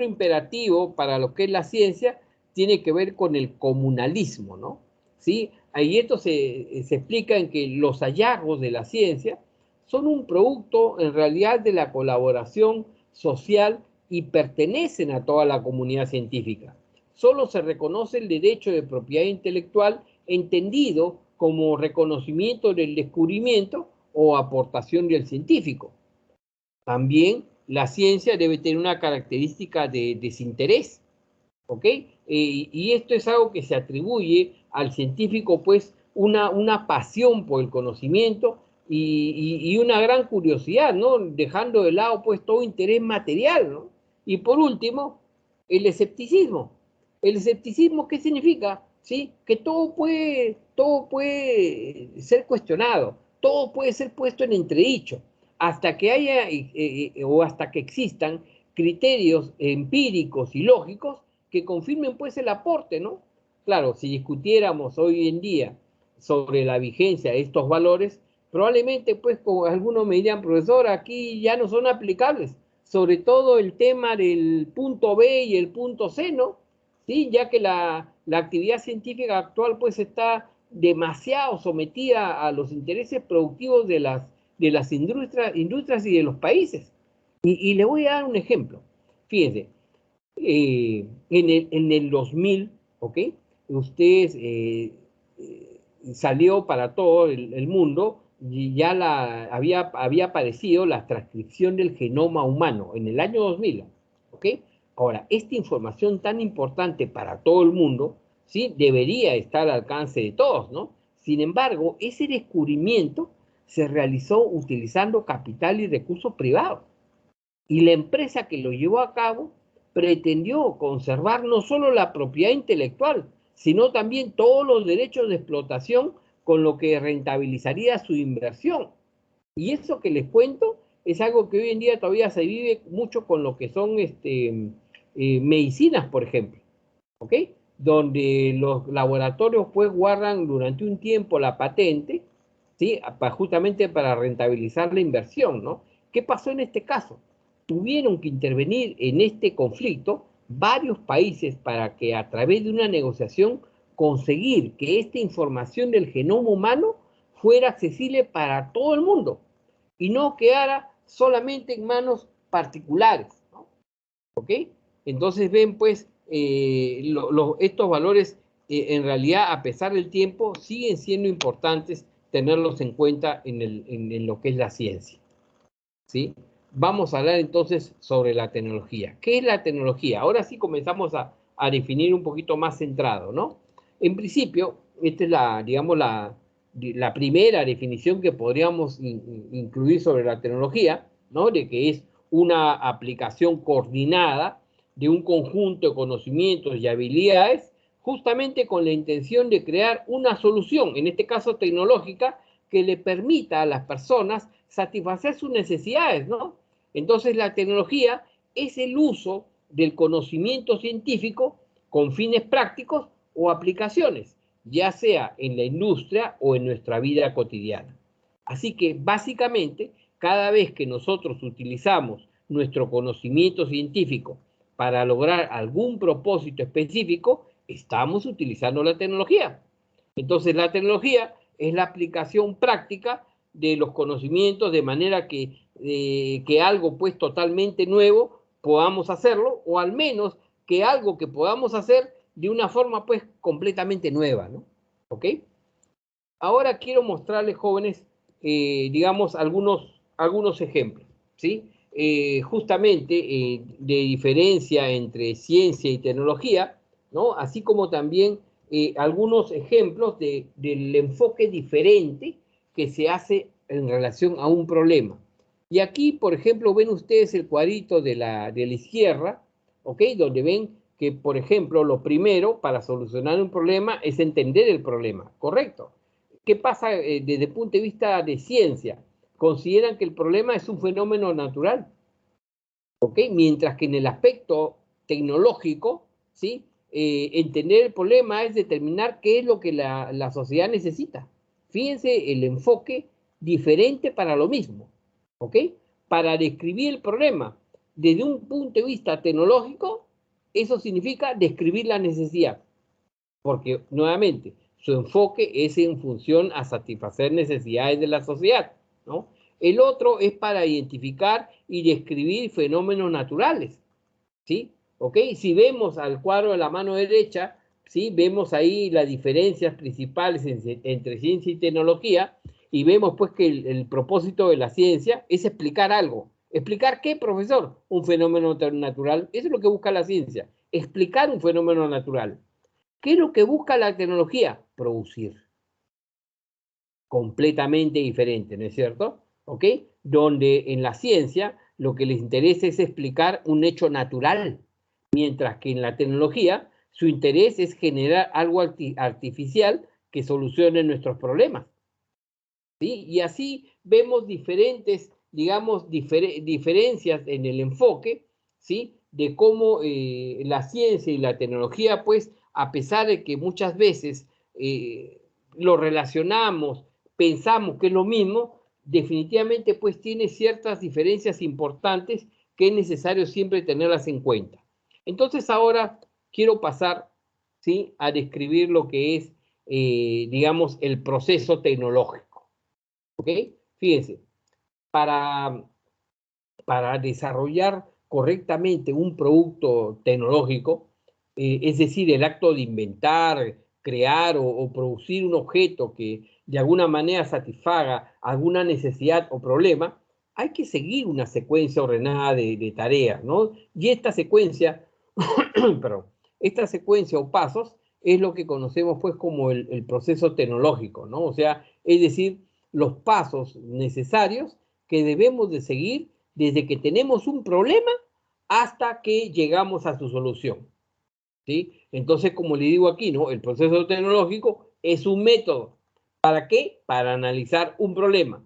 imperativo para lo que es la ciencia tiene que ver con el comunalismo, ¿no? ¿Sí? Ahí esto se explica en que los hallazgos de la ciencia son un producto en realidad de la colaboración social y pertenecen a toda la comunidad científica. Solo se reconoce el derecho de propiedad intelectual entendido como reconocimiento del descubrimiento o aportación del científico. También la ciencia debe tener una característica de desinterés, ¿ok? Y esto es algo que se atribuye al científico, pues, una pasión por el conocimiento y una gran curiosidad, ¿no? Dejando de lado, pues, todo interés material, ¿no? Y por último, el escepticismo. ¿El escepticismo qué significa? ¿Sí? Que todo puede ser cuestionado, todo puede ser puesto en entredicho, hasta que haya o hasta que existan criterios empíricos y lógicos que confirmen pues el aporte, ¿no? Claro, si discutiéramos hoy en día sobre la vigencia de estos valores, probablemente pues como algunos me dirían, profesor, aquí ya no son aplicables, sobre todo el tema del punto B y el punto C, ¿no? Sí, ya que la actividad científica actual pues está demasiado sometida a los intereses productivos de las industrias y de los países. Y le voy a dar un ejemplo. Fíjense, en el 2000, ¿ok? Usted salió para todo el mundo y ya había aparecido la transcripción del genoma humano en el año 2000, ¿ok? Ahora, esta información tan importante para todo el mundo, ¿sí?, debería estar al alcance de todos, ¿no? Sin embargo, ese descubrimiento se realizó utilizando capital y recursos privados. Y la empresa que lo llevó a cabo pretendió conservar no solo la propiedad intelectual, sino también todos los derechos de explotación, con lo que rentabilizaría su inversión. Y eso que les cuento es algo que hoy en día todavía se vive mucho con lo que son medicinas, por ejemplo, ¿ok? Donde los laboratorios pues guardan durante un tiempo la patente, ¿sí?, justamente para rentabilizar la inversión, ¿no? ¿Qué pasó en este caso? Tuvieron que intervenir en este conflicto varios países para que a través de una negociación conseguir que esta información del genoma humano fuera accesible para todo el mundo y no quedara solamente en manos particulares, ¿no? ¿Ok? Entonces ven pues estos valores en realidad a pesar del tiempo siguen siendo importantes tenerlos en cuenta en lo que es la ciencia, ¿sí? Vamos a hablar entonces sobre la tecnología. ¿Qué es la tecnología? Ahora sí comenzamos a definir un poquito más centrado, ¿no? En principio, esta es digamos, la primera definición que podríamos incluir sobre la tecnología, ¿no? De que es una aplicación coordinada de un conjunto de conocimientos y habilidades, justamente con la intención de crear una solución, en este caso tecnológica, que le permita a las personas satisfacer sus necesidades, ¿no? Entonces la tecnología es el uso del conocimiento científico con fines prácticos o aplicaciones, ya sea en la industria o en nuestra vida cotidiana. Así que básicamente, cada vez que nosotros utilizamos nuestro conocimiento científico para lograr algún propósito específico, Estamos utilizando la tecnología. Entonces, la tecnología es la aplicación práctica de los conocimientos de manera que algo pues totalmente nuevo podamos hacerlo, o al menos que algo que podamos hacer de una forma pues completamente nueva, ¿no? ¿Ok? Ahora quiero mostrarles, jóvenes, digamos, algunos ejemplos, ¿sí? Justamente de diferencia entre ciencia y tecnología, ¿no? Así como también algunos ejemplos del enfoque diferente que se hace en relación a un problema. Y aquí, por ejemplo, ven ustedes el cuadrito de la izquierda, ¿ok? Donde ven que, por ejemplo, lo primero para solucionar un problema es entender el problema, ¿correcto? ¿Qué pasa desde el punto de vista de ciencia? Consideran que el problema es un fenómeno natural, ¿ok? Mientras que en el aspecto tecnológico, ¿sí? Entender el problema es determinar qué es lo que la sociedad necesita. Fíjense el enfoque diferente para lo mismo, ¿ok? Para describir el problema desde un punto de vista tecnológico, eso significa describir la necesidad, porque nuevamente su enfoque es en función a satisfacer necesidades de la sociedad, ¿no? El otro es para identificar y describir fenómenos naturales, ¿sí? ¿Ok? Si vemos al cuadro de la mano derecha, ¿sí? Vemos ahí las diferencias principales entre ciencia y tecnología, y vemos pues que el propósito de la ciencia es explicar algo. ¿Explicar qué, profesor? Un fenómeno natural. Eso es lo que busca la ciencia, explicar un fenómeno natural. ¿Qué es lo que busca la tecnología? Producir. Completamente diferente, ¿no es cierto? ¿Ok? Donde en la ciencia lo que les interesa es explicar un hecho natural, mientras que en la tecnología su interés es generar algo artificial que solucione nuestros problemas. ¿Sí? Y así vemos diferentes, digamos, diferencias en el enfoque, ¿sí? De cómo la ciencia y la tecnología, pues, a pesar de que muchas veces lo relacionamos, pensamos que es lo mismo, definitivamente, pues, tiene ciertas diferencias importantes que es necesario siempre tenerlas en cuenta. Entonces, ahora quiero pasar, ¿sí? A describir lo que es, digamos, el proceso tecnológico. ¿Ok? Fíjense, para desarrollar correctamente un producto tecnológico, es decir, el acto de inventar, crear o producir un objeto que de alguna manera satisfaga alguna necesidad o problema, hay que seguir una secuencia ordenada de tareas, ¿no? Y esta secuencia, perdón, esta secuencia o pasos es lo que conocemos pues como el proceso tecnológico, ¿no? O sea, es decir, los pasos necesarios que debemos de seguir desde que tenemos un problema hasta que llegamos a su solución, ¿sí? Entonces, como le digo aquí, ¿no? El proceso tecnológico es un método. ¿Para qué? Para analizar un problema,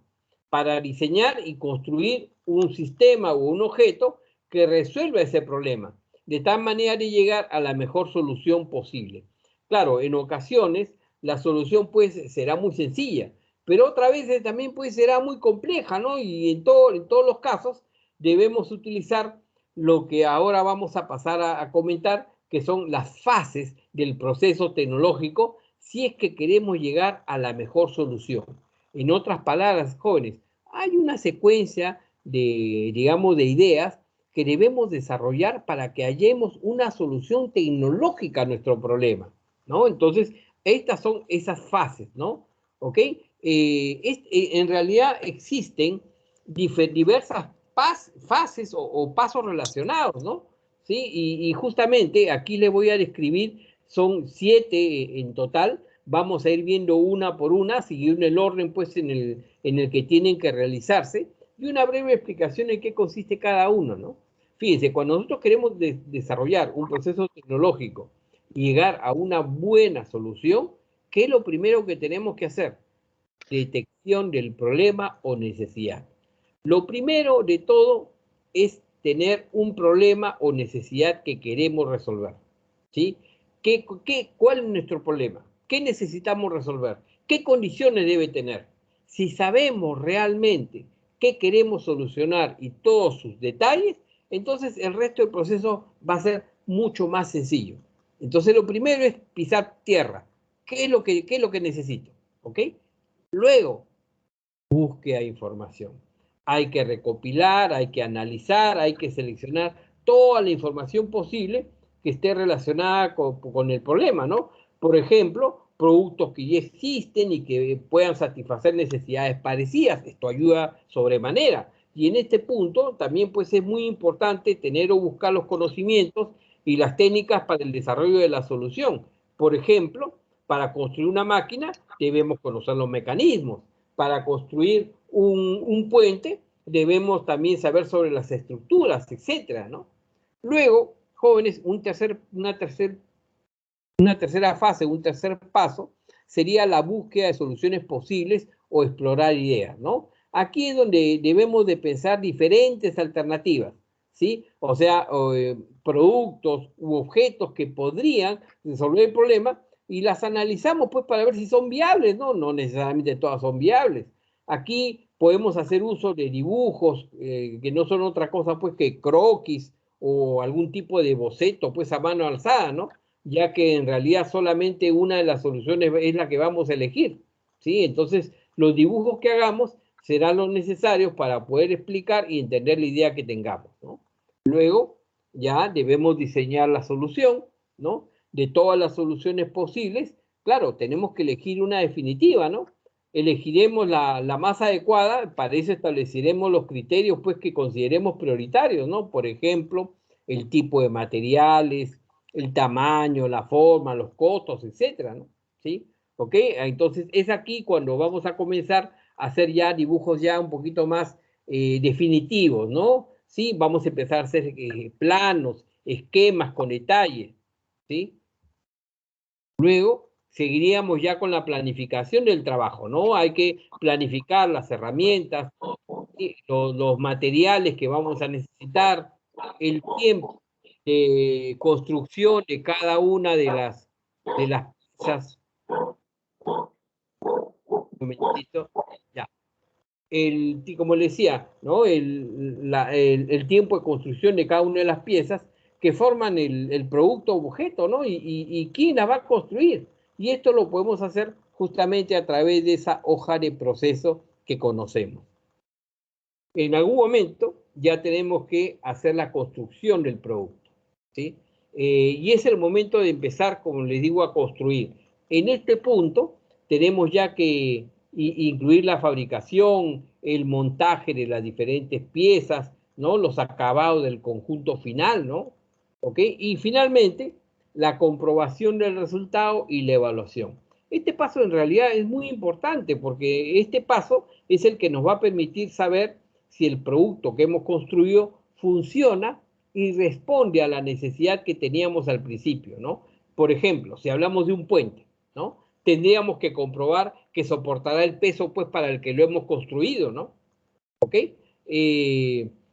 para diseñar y construir un sistema o un objeto que resuelva ese problema, de tal manera de llegar a la mejor solución posible. Claro, en ocasiones la solución pues será muy sencilla, pero otras veces también pues será muy compleja, ¿no? Y en todos los casos debemos utilizar lo que ahora vamos a pasar a comentar, que son las fases del proceso tecnológico, si es que queremos llegar a la mejor solución. En otras palabras, jóvenes, hay una secuencia de, digamos, de ideas que debemos desarrollar para que hallemos una solución tecnológica a nuestro problema, ¿no? Entonces, estas son esas fases, ¿no? ¿Ok? En realidad existen diversas fases o pasos relacionados, ¿no? ¿Sí? Y justamente aquí les voy a describir, son 7 en total, vamos a ir viendo una por una, siguiendo el orden pues en el que tienen que realizarse, y una breve explicación en qué consiste cada uno, ¿no? Fíjense, cuando nosotros queremos desarrollar un proceso tecnológico y llegar a una buena solución, ¿qué es lo primero que tenemos que hacer? Detección del problema o necesidad. Lo primero de todo es tener un problema o necesidad que queremos resolver, ¿sí? ¿Cuál es nuestro problema? ¿Qué necesitamos resolver? ¿Qué condiciones debe tener? Si sabemos realmente qué queremos solucionar y todos sus detalles, entonces el resto del proceso va a ser mucho más sencillo. Entonces lo primero es pisar tierra. ¿Qué es lo que necesito? ¿Ok? Luego, búsqueda de información. Hay que recopilar, hay que analizar, hay que seleccionar toda la información posible que esté relacionada con el problema, ¿no? Por ejemplo, productos que ya existen y que puedan satisfacer necesidades parecidas. Esto ayuda sobremanera. Y en este punto también pues es muy importante tener o buscar los conocimientos y las técnicas para el desarrollo de la solución. Por ejemplo, para construir una máquina debemos conocer los mecanismos. Para construir un puente debemos también saber sobre las estructuras, etcétera, ¿no? Luego, jóvenes, una tercera fase, un tercer paso, sería la búsqueda de soluciones posibles o explorar ideas, ¿no? Aquí es donde debemos de pensar diferentes alternativas, ¿sí? O sea, productos u objetos que podrían resolver el problema y las analizamos pues para ver si son viables, ¿no? No necesariamente todas son viables. Aquí podemos hacer uso de dibujos que no son otra cosa pues que croquis o algún tipo de boceto pues a mano alzada, ¿no? Ya que en realidad solamente una de las soluciones es la que vamos a elegir, ¿sí? Entonces, los dibujos que hagamos serán los necesarios para poder explicar y entender la idea que tengamos, ¿no? Luego, ya debemos diseñar la solución, ¿no? De todas las soluciones posibles, claro, tenemos que elegir una definitiva, ¿no? Elegiremos la más adecuada, para eso estableceremos los criterios, pues, que consideremos prioritarios, ¿no? Por ejemplo, el tipo de materiales, el tamaño, la forma, los costos, etcétera, ¿no? ¿Sí? ¿Ok? Entonces, es aquí cuando vamos a comenzar a hacer ya dibujos ya un poquito más definitivos, ¿no? Sí, vamos a empezar a hacer planos, esquemas con detalles, ¿sí? Luego, seguiríamos ya con la planificación del trabajo, ¿no? Hay que planificar las herramientas, los materiales que vamos a necesitar, el tiempo de construcción de cada una de las piezas. Un momentito, ya. Como le decía, ¿no? El tiempo de construcción de cada una de las piezas que forman el producto o objeto, ¿no? Y quién la va a construir. Y esto lo podemos hacer justamente a través de esa hoja de proceso que conocemos. En algún momento ya tenemos que hacer la construcción del producto, ¿sí? Y es el momento de empezar, como les digo, a construir. En este punto tenemos ya que incluir la fabricación, el montaje de las diferentes piezas, ¿no? Los acabados del conjunto final, ¿no? ¿Ok? Y finalmente, la comprobación del resultado y la evaluación. Este paso en realidad es muy importante porque este paso es el que nos va a permitir saber si el producto que hemos construido funciona y responde a la necesidad que teníamos al principio, ¿no? Por ejemplo, si hablamos de un puente, ¿no? Tendríamos que comprobar que soportará el peso, pues, para el que lo hemos construido, ¿no? ¿Ok?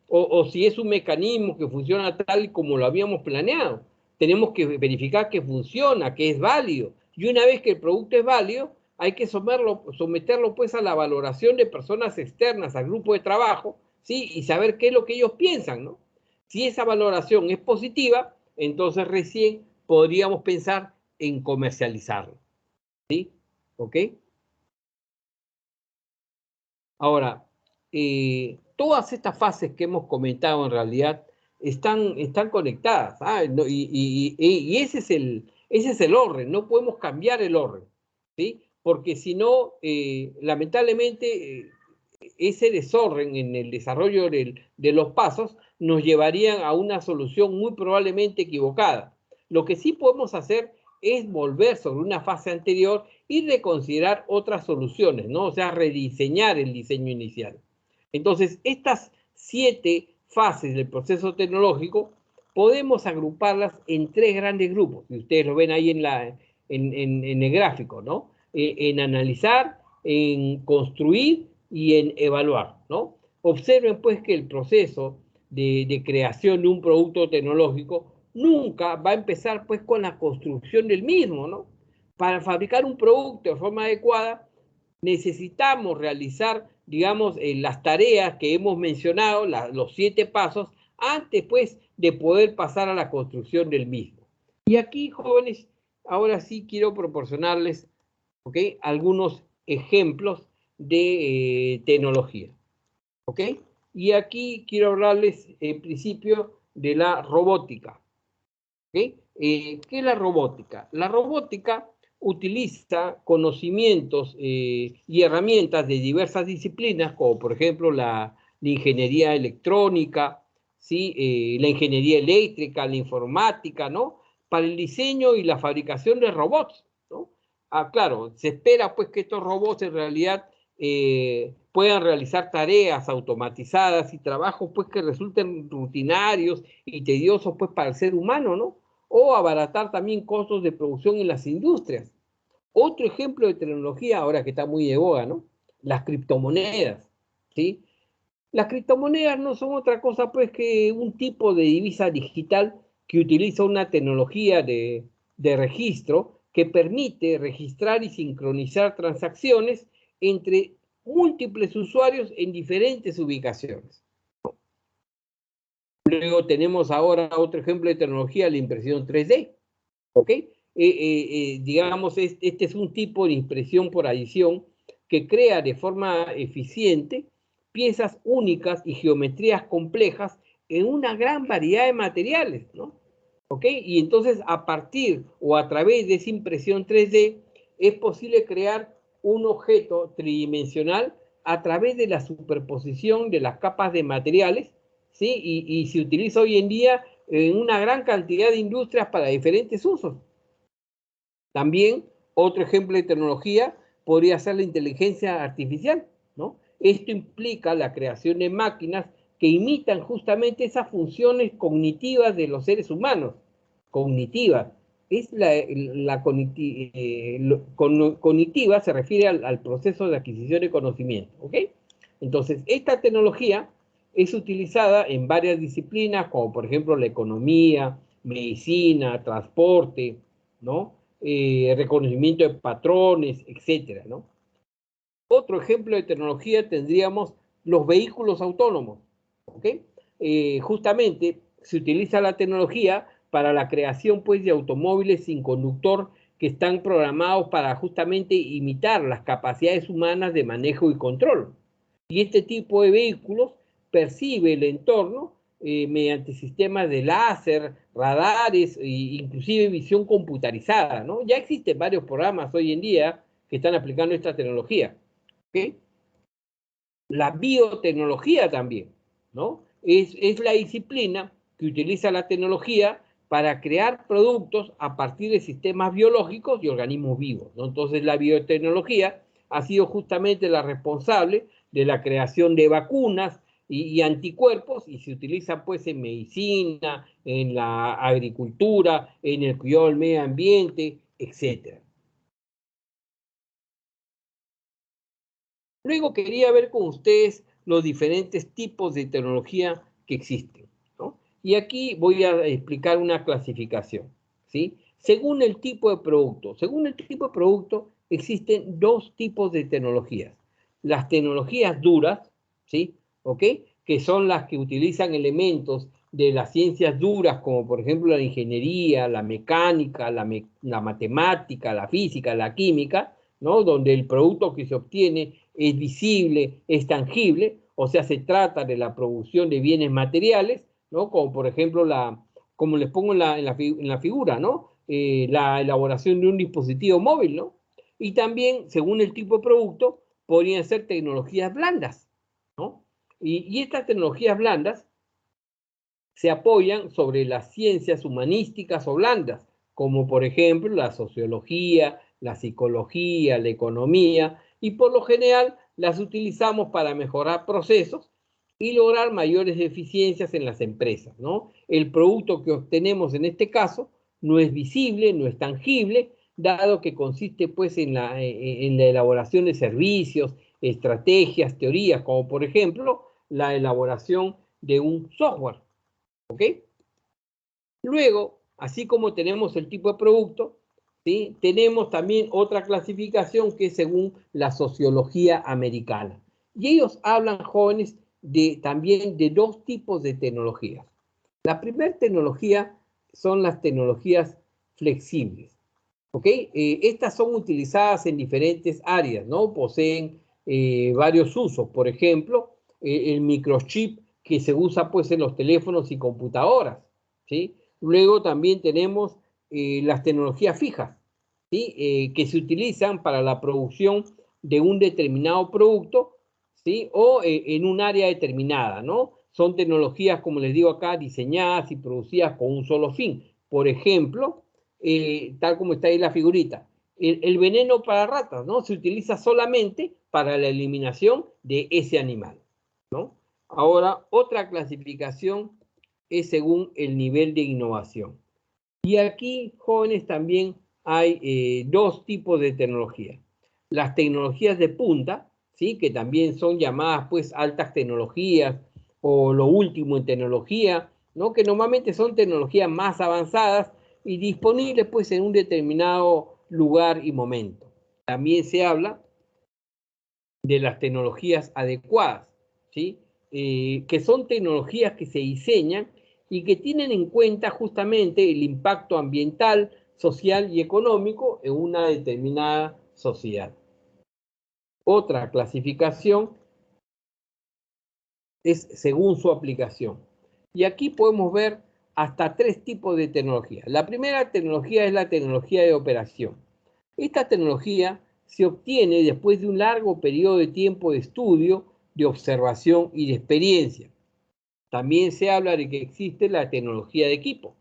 O si es un mecanismo que funciona tal y como lo habíamos planeado. Tenemos que verificar que funciona, que es válido. Y una vez que el producto es válido, hay que someterlo pues a la valoración de personas externas al grupo de trabajo, ¿sí? Y saber qué es lo que ellos piensan, ¿no? Si esa valoración es positiva, entonces recién podríamos pensar en comercializarlo, ¿sí? ¿Ok? Ahora, todas estas fases que hemos comentado en realidad están conectadas, ¿ah? No, y ese es el orden, no podemos cambiar el orden, ¿sí? Porque si no, lamentablemente, ese desorden en el desarrollo de los pasos nos llevarían a una solución muy probablemente equivocada. Lo que sí podemos hacer es volver sobre una fase anterior y reconsiderar otras soluciones, ¿no? O sea, rediseñar el diseño inicial. Entonces, estas 7 fases del proceso tecnológico podemos agruparlas en 3 grandes grupos, y ustedes lo ven ahí en el gráfico, ¿no? En analizar, en construir y en evaluar, ¿no? Observen pues que el proceso de creación de un producto tecnológico nunca va a empezar pues con la construcción del mismo, ¿no? Para fabricar un producto de forma adecuada necesitamos realizar, digamos, las tareas que hemos mencionado, los 7 pasos, antes pues de poder pasar a la construcción del mismo. Y aquí, jóvenes, ahora sí quiero proporcionarles, ¿ok?, algunos ejemplos de tecnología, ¿ok? Y aquí quiero hablarles, en principio, de la robótica, ¿ok? ¿Qué es la robótica? La robótica utiliza conocimientos y herramientas de diversas disciplinas, como por ejemplo la ingeniería electrónica, ¿sí? La ingeniería eléctrica, la informática, ¿no?, para el diseño y la fabricación de robots, ¿no? Claro, se espera pues que estos robots en realidad puedan realizar tareas automatizadas y trabajos pues que resulten rutinarios y tediosos pues para el ser humano, ¿no? O abaratar también costos de producción en las industrias. Otro ejemplo de tecnología, ahora que está muy de boga, ¿no?, las criptomonedas, ¿sí? Las criptomonedas no son otra cosa pues que un tipo de divisa digital que utiliza una tecnología de registro que permite registrar y sincronizar transacciones entre múltiples usuarios en diferentes ubicaciones. Luego tenemos ahora otro ejemplo de tecnología, la impresión 3D, ¿ok? Digamos, este es un tipo de impresión por adición que crea de forma eficiente piezas únicas y geometrías complejas en una gran variedad de materiales, ¿no? ¿Ok? Y entonces a partir o a través de esa impresión 3D es posible crear un objeto tridimensional a través de la superposición de las capas de materiales, ¿sí? Y se utiliza hoy en día en una gran cantidad de industrias para diferentes usos. También otro ejemplo de tecnología podría ser la inteligencia artificial, ¿no? Esto implica la creación de máquinas que imitan justamente esas funciones cognitivas de los seres humanos. Cognitiva. Es cognitiva se refiere al proceso de adquisición de conocimiento, ¿ok? Entonces, esta tecnología es utilizada en varias disciplinas, como por ejemplo la economía, medicina, transporte, ¿no? Reconocimiento de patrones, etcétera, ¿no? Otro ejemplo de tecnología tendríamos los vehículos autónomos, ¿ok? Justamente se utiliza la tecnología para la creación pues de automóviles sin conductor que están programados para justamente imitar las capacidades humanas de manejo y control. Y este tipo de vehículos percibe el entorno mediante sistemas de láser, radares e inclusive visión computarizada, ¿no? Ya existen varios programas hoy en día que están aplicando esta tecnología, ¿ok? La biotecnología también, ¿no? Es la disciplina que utiliza la tecnología para crear productos a partir de sistemas biológicos y organismos vivos, ¿no? Entonces la biotecnología ha sido justamente la responsable de la creación de vacunas y anticuerpos, y se utiliza pues en medicina, en la agricultura, en el cuidado del medio ambiente, etc. Luego quería ver con ustedes los diferentes tipos de tecnología que existen, ¿no? Y aquí voy a explicar una clasificación, ¿sí? Según el tipo de producto. Según el tipo de producto existen dos tipos de tecnologías. Las tecnologías duras, ¿sí? ¿Ok? Que son las que utilizan elementos de las ciencias duras, como por ejemplo la ingeniería, la mecánica, la matemática, la física, la química, ¿no? Donde el producto que se obtiene es visible, es tangible, o sea, se trata de la producción de bienes materiales, ¿no? Como por ejemplo, como les pongo en la figura, ¿no? La elaboración de un dispositivo móvil, ¿no? Y también, según el tipo de producto, podrían ser tecnologías blandas, ¿no? Y estas tecnologías blandas se apoyan sobre las ciencias humanísticas o blandas, como por ejemplo la sociología, la psicología, la economía, y por lo general las utilizamos para mejorar procesos y lograr mayores eficiencias en las empresas, ¿no? El producto que obtenemos en este caso no es visible, no es tangible, dado que consiste pues en la elaboración de servicios, estrategias, teorías, como por ejemplo la elaboración de un software, ¿ok? Luego, así como tenemos el tipo de producto, ¿sí? Tenemos también otra clasificación que es según la sociología americana. Y ellos hablan, jóvenes, también de dos tipos de tecnologías. La primera tecnología son las tecnologías flexibles. ¿Ok? Estas son utilizadas en diferentes áreas, ¿no? Poseen varios usos. Por ejemplo, el microchip que se usa pues en los teléfonos y computadoras, ¿sí? Luego también tenemos las tecnologías fijas, ¿sí? Que se utilizan para la producción de un determinado producto, ¿sí? O en un área determinada, ¿no? Son tecnologías, como les digo acá, diseñadas y producidas con un solo fin. Por ejemplo, tal como está ahí la figurita, el veneno para ratas, ¿no? Se utiliza solamente para la eliminación de ese animal, ¿no? Ahora, otra clasificación es según el nivel de innovación. Y aquí, jóvenes, también hay dos tipos de tecnología. Las tecnologías de punta, ¿sí? Que también son llamadas pues altas tecnologías o lo último en tecnología, ¿no? Que normalmente son tecnologías más avanzadas y disponibles pues en un determinado lugar y momento. También se habla de las tecnologías adecuadas, ¿sí? Que son tecnologías que se diseñan y que tienen en cuenta justamente el impacto ambiental, social y económico en una determinada sociedad. Otra clasificación es según su aplicación. Y aquí podemos ver hasta tres tipos de tecnología. La primera tecnología es la tecnología de operación. Esta tecnología se obtiene después de un largo periodo de tiempo de estudio, de observación y de experiencia. También se habla de que existe la tecnología de equipo,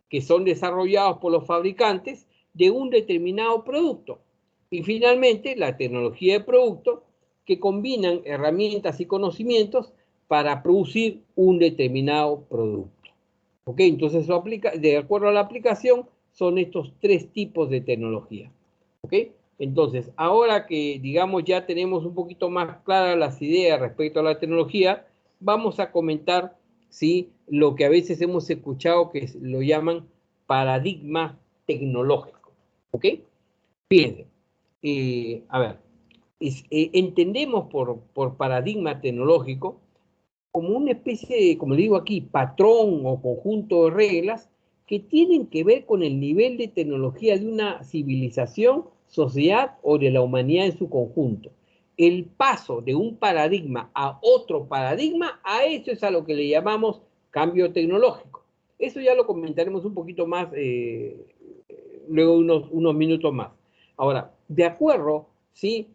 que son desarrollados por los fabricantes de un determinado producto. Y finalmente, la tecnología de producto, que combinan herramientas y conocimientos para producir un determinado producto. ¿Ok? Entonces, de acuerdo a la aplicación, son estos tres tipos de tecnología. ¿Ok? Entonces, ahora que, digamos, ya tenemos un poquito más claras las ideas respecto a la tecnología, vamos a comentar, ¿sí? Lo que a veces hemos escuchado que lo llaman paradigma tecnológico. ¿Ok? Fíjense, a ver, entendemos por paradigma tecnológico como una especie de, como le digo aquí, patrón o conjunto de reglas que tienen que ver con el nivel de tecnología de una civilización, sociedad o de la humanidad en su conjunto. El paso de un paradigma a otro paradigma, a eso es a lo que le llamamos cambio tecnológico. Eso ya lo comentaremos un poquito más, luego unos minutos más. Ahora, de acuerdo, ¿sí?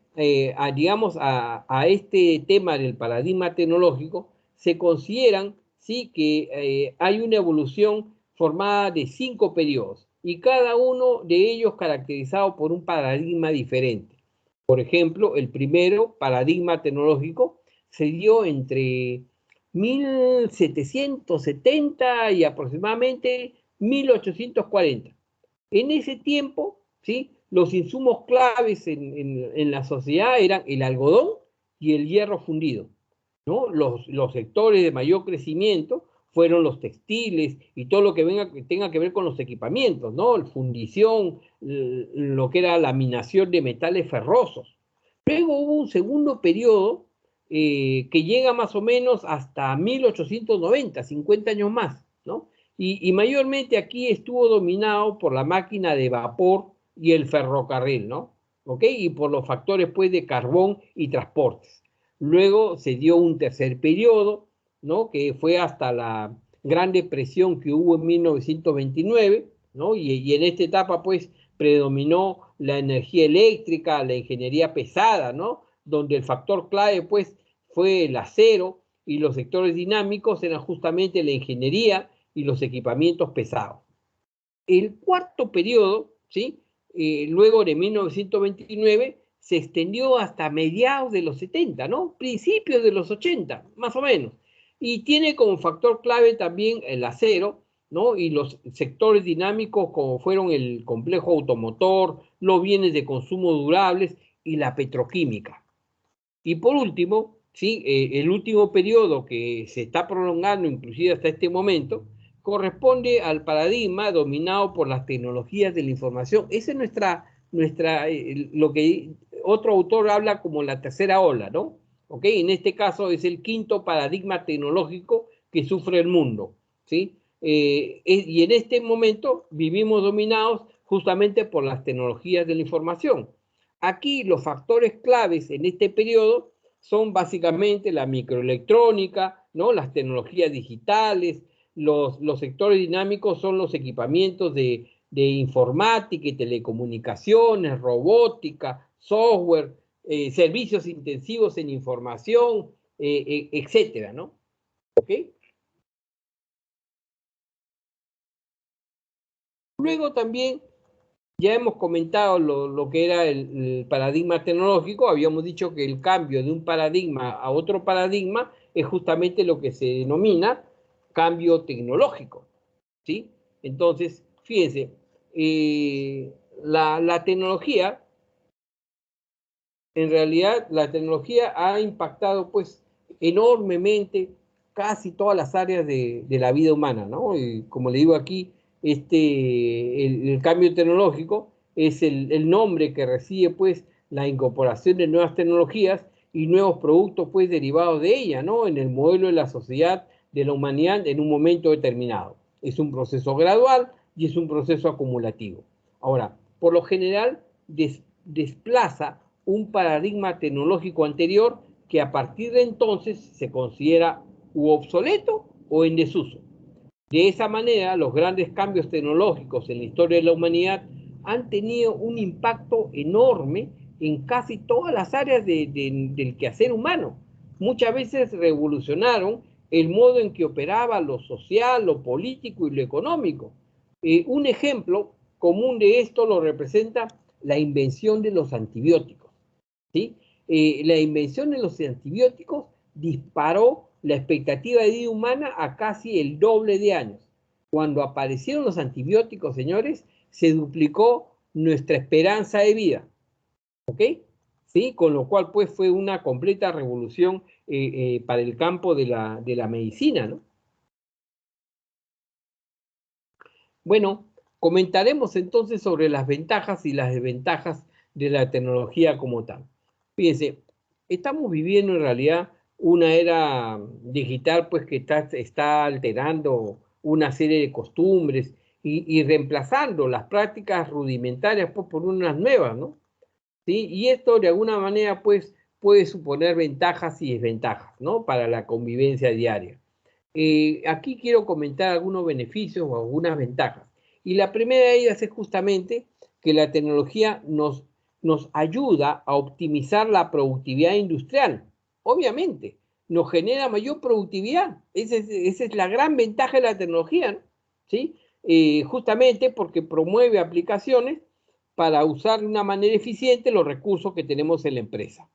Digamos, a este tema del paradigma tecnológico, se consideran, ¿sí? Que hay una evolución formada de 5 periodos y cada uno de ellos caracterizado por un paradigma diferente. Por ejemplo, el primero paradigma tecnológico se dio entre 1770 y aproximadamente 1840. En ese tiempo, ¿sí? Los insumos claves en la sociedad eran el algodón y el hierro fundido, ¿no? Los sectores de mayor crecimiento fueron los textiles y todo lo que tenga que ver con los equipamientos, ¿no? La fundición, lo que era laminación de metales ferrosos. Luego hubo un segundo periodo que llega más o menos hasta 1890, 50 años más, ¿no? Y mayormente aquí estuvo dominado por la máquina de vapor y el ferrocarril, ¿no? ¿Ok? Y por los factores, pues, de carbón y transportes. Luego se dio un tercer periodo, ¿no? Que fue hasta la Gran Depresión que hubo en 1929, ¿no? Y en esta etapa, pues, predominó la energía eléctrica, la ingeniería pesada, ¿no? Donde el factor clave, pues, fue el acero y los sectores dinámicos eran justamente la ingeniería y los equipamientos pesados. El cuarto periodo, ¿sí? Luego de 1929, se extendió hasta mediados de los 70, ¿no? Principios de los 80, más o menos. Y tiene como factor clave también el acero, ¿no? Y los sectores dinámicos como fueron el complejo automotor, los bienes de consumo durables y la petroquímica. Y por último, ¿sí? El último periodo que se está prolongando inclusive hasta este momento, corresponde al paradigma dominado por las tecnologías de la información. Esa es lo que otro autor habla como la tercera ola, ¿no? ¿Okay? En este caso es el quinto paradigma tecnológico que sufre el mundo, ¿sí? Y en este momento vivimos dominados justamente por las tecnologías de la información. Aquí los factores claves en este periodo son básicamente la microelectrónica, ¿no? Las tecnologías digitales, los sectores dinámicos son los equipamientos de informática y telecomunicaciones, robótica, software, servicios intensivos en información, etcétera, ¿no? ¿Ok? Luego también ya hemos comentado lo que era el paradigma tecnológico. Habíamos dicho que el cambio de un paradigma a otro paradigma es justamente lo que se denomina cambio tecnológico, ¿sí? Entonces, fíjense, la tecnología, en realidad, la tecnología ha impactado, pues, enormemente casi todas las áreas de la vida humana, ¿no? Y como le digo aquí, el cambio tecnológico es el nombre que recibe, pues, la incorporación de nuevas tecnologías y nuevos productos, pues, derivados de ella, ¿no? En el modelo de la sociedad, de la humanidad, en un momento determinado. Es un proceso gradual y es un proceso acumulativo. Ahora, por lo general, desplaza un paradigma tecnológico anterior que a partir de entonces se considera u obsoleto o en desuso. De esa manera, los grandes cambios tecnológicos en la historia de la humanidad han tenido un impacto enorme en casi todas las áreas del quehacer humano. Muchas veces revolucionaron el modo en que operaba lo social, lo político y lo económico. Un ejemplo común de esto lo representa la invención de los antibióticos, ¿sí? La invención de los antibióticos disparó la expectativa de vida humana a casi el doble de años. Cuando aparecieron los antibióticos, señores, se duplicó nuestra esperanza de vida, ¿ok? ¿Sí? Con lo cual, pues, fue una completa revolución para el campo de la medicina, ¿no? Bueno, comentaremos entonces sobre las ventajas y las desventajas de la tecnología como tal. Fíjense, estamos viviendo en realidad una era digital, pues, que está alterando una serie de costumbres y reemplazando las prácticas rudimentarias, pues, por unas nuevas, ¿no? ¿Sí? Y esto de alguna manera, pues, puede suponer ventajas y desventajas, ¿no? Para la convivencia diaria. Aquí quiero comentar algunos beneficios o algunas ventajas. Y la primera de ellas es justamente que la tecnología nos ayuda a optimizar la productividad industrial. Obviamente, nos genera mayor productividad. Esa es la gran ventaja de la tecnología, ¿no? ¿Sí? Justamente porque promueve aplicaciones para usar de una manera eficiente los recursos que tenemos en la empresa.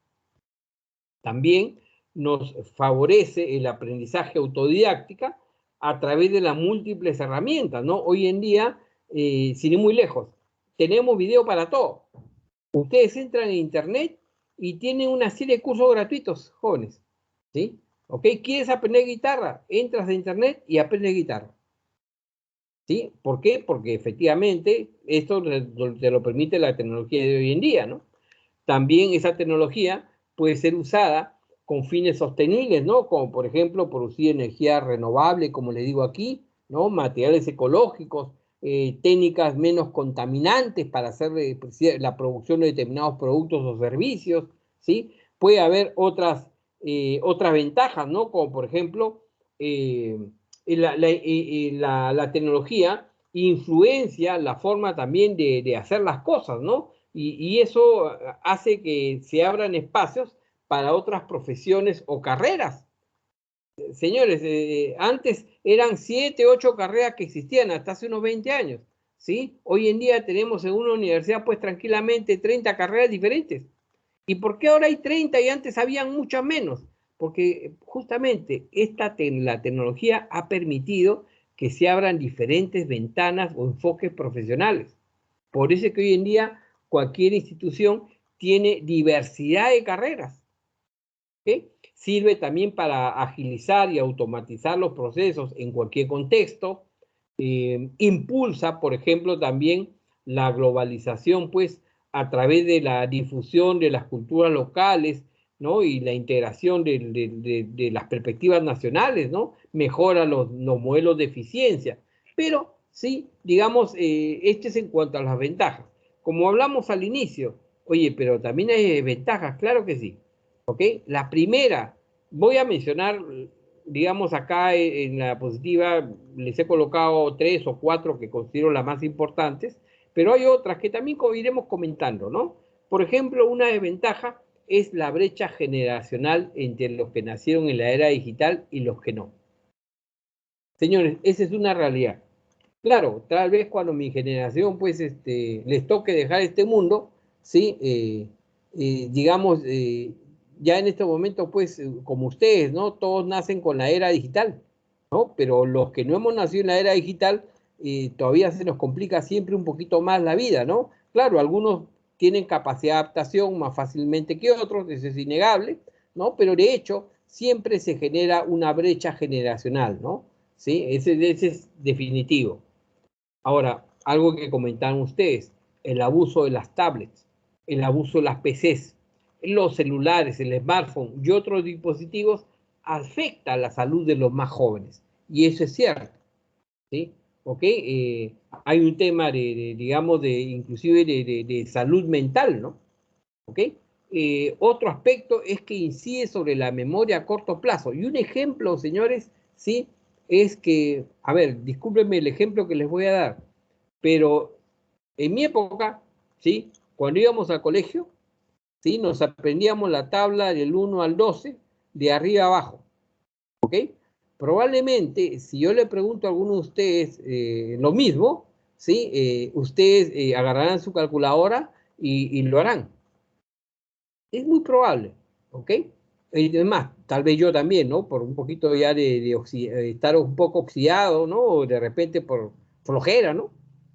También nos favorece el aprendizaje autodidáctica a través de las múltiples herramientas, ¿no? Hoy en día, sin ir muy lejos, tenemos video para todo. Ustedes entran en internet y tienen una serie de cursos gratuitos, jóvenes, ¿sí? ¿Ok? ¿Quieres aprender guitarra? Entras a internet y aprendes guitarra. ¿Sí? ¿Por qué? Porque efectivamente esto te lo permite la tecnología de hoy en día, ¿no? También esa tecnología puede ser usada con fines sostenibles, ¿no? Como por ejemplo producir energía renovable, como le digo aquí, ¿no? Materiales ecológicos, técnicas menos contaminantes para hacer la producción de determinados productos o servicios, ¿sí? Puede haber otras ventajas, ¿no? Como por ejemplo, la tecnología influencia la forma también de hacer las cosas, ¿no? Y eso hace que se abran espacios para otras profesiones o carreras. Señores, antes eran 7, 8 carreras que existían hasta hace unos 20 años, ¿sí? Hoy en día tenemos en una universidad pues tranquilamente 30 carreras diferentes. ¿Y por qué ahora hay 30 y antes habían muchas menos? Porque justamente la tecnología ha permitido que se abran diferentes ventanas o enfoques profesionales. Por eso es que hoy en día cualquier institución tiene diversidad de carreras. ¿Okay? Sirve también para agilizar y automatizar los procesos en cualquier contexto. Impulsa, por ejemplo, también la globalización, pues, a través de la difusión de las culturas locales, ¿no? Y la integración de las perspectivas nacionales, ¿no? Mejora los modelos de eficiencia. Pero sí, digamos, este es en cuanto a las ventajas. Como hablamos al inicio, oye, pero también hay ventajas, claro que sí. ¿Ok? La primera, voy a mencionar, digamos, acá en la diapositiva les he colocado 3 o 4 que considero las más importantes, pero hay otras que también iremos comentando, ¿no? Por ejemplo, una desventaja es la brecha generacional entre los que nacieron en la era digital y los que no. Señores, esa es una realidad. Claro, tal vez cuando mi generación, pues, les toque dejar este mundo, ¿sí? Digamos, ya en este momento, pues, como ustedes, ¿no? Todos nacen con la era digital, ¿no? Pero los que no hemos nacido en la era digital, todavía se nos complica siempre un poquito más la vida, ¿no? Claro, algunos tienen capacidad de adaptación más fácilmente que otros, eso es innegable, ¿no? Pero de hecho, siempre se genera una brecha generacional, ¿no? ¿Sí? Ese es definitivo. Ahora, algo que comentaron ustedes, el abuso de las tablets, el abuso de las PCs, los celulares, el smartphone y otros dispositivos afecta la salud de los más jóvenes. Y eso es cierto, ¿sí? ¿Ok? Hay un tema digamos, inclusive de salud mental, ¿no? ¿Ok? Otro aspecto es que incide sobre la memoria a corto plazo. Y un ejemplo, señores, ¿sí? Es que, a ver, discúlpenme el ejemplo que les voy a dar, pero en mi época, ¿sí? Cuando íbamos al colegio, ¿sí? Nos aprendíamos la tabla del 1 al 12, de arriba a abajo, ¿ok? Probablemente, si yo le pregunto a alguno de ustedes lo mismo, ¿sí? Ustedes agarrarán su calculadora y lo harán. Es muy probable, ¿ok? Y además, tal vez yo también, ¿no? Por un poquito ya de estar un poco oxidado, ¿no? O de repente por flojera, ¿no?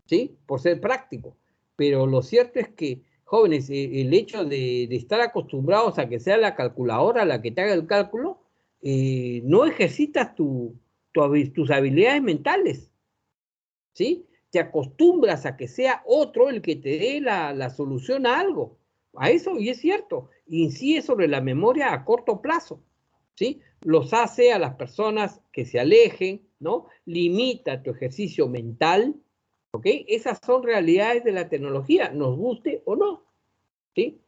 ¿Sí? Por ser práctico. Pero lo cierto es que, jóvenes, el hecho de estar acostumbrados a que sea la calculadora la que te haga el cálculo, no ejercitas tus habilidades mentales, ¿sí? Te acostumbras a que sea otro el que te dé la solución a algo. A eso, y es cierto, incide sobre la memoria a corto plazo, ¿sí? Los hace a las personas que se alejen, ¿no? Limita tu ejercicio mental, ¿ok? Esas son realidades de la tecnología, nos guste o no, ¿sí?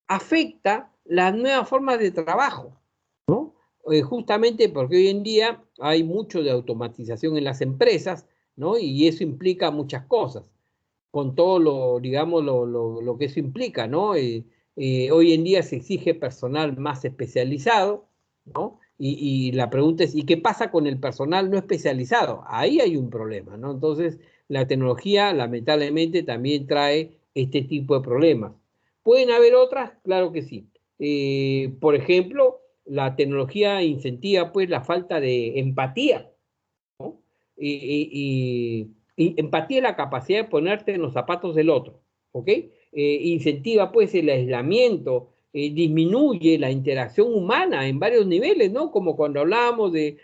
Afecta las nuevas formas de trabajo, ¿no? Justamente porque hoy en día hay mucho de automatización en las empresas, ¿no? Y eso implica muchas cosas, con todo lo, digamos, lo que eso implica, ¿no? Hoy en día se exige personal más especializado, ¿no? Y la pregunta es, ¿y qué pasa con el personal no especializado? Ahí hay un problema, ¿no? Entonces, la tecnología lamentablemente también trae este tipo de problemas. ¿Pueden haber otras? Claro que sí. Por ejemplo, la tecnología incentiva pues la falta de empatía, ¿no? Y empatía es la capacidad de ponerte en los zapatos del otro, ¿ok? Incentiva pues el aislamiento, disminuye la interacción humana en varios niveles, ¿no? Como cuando hablábamos de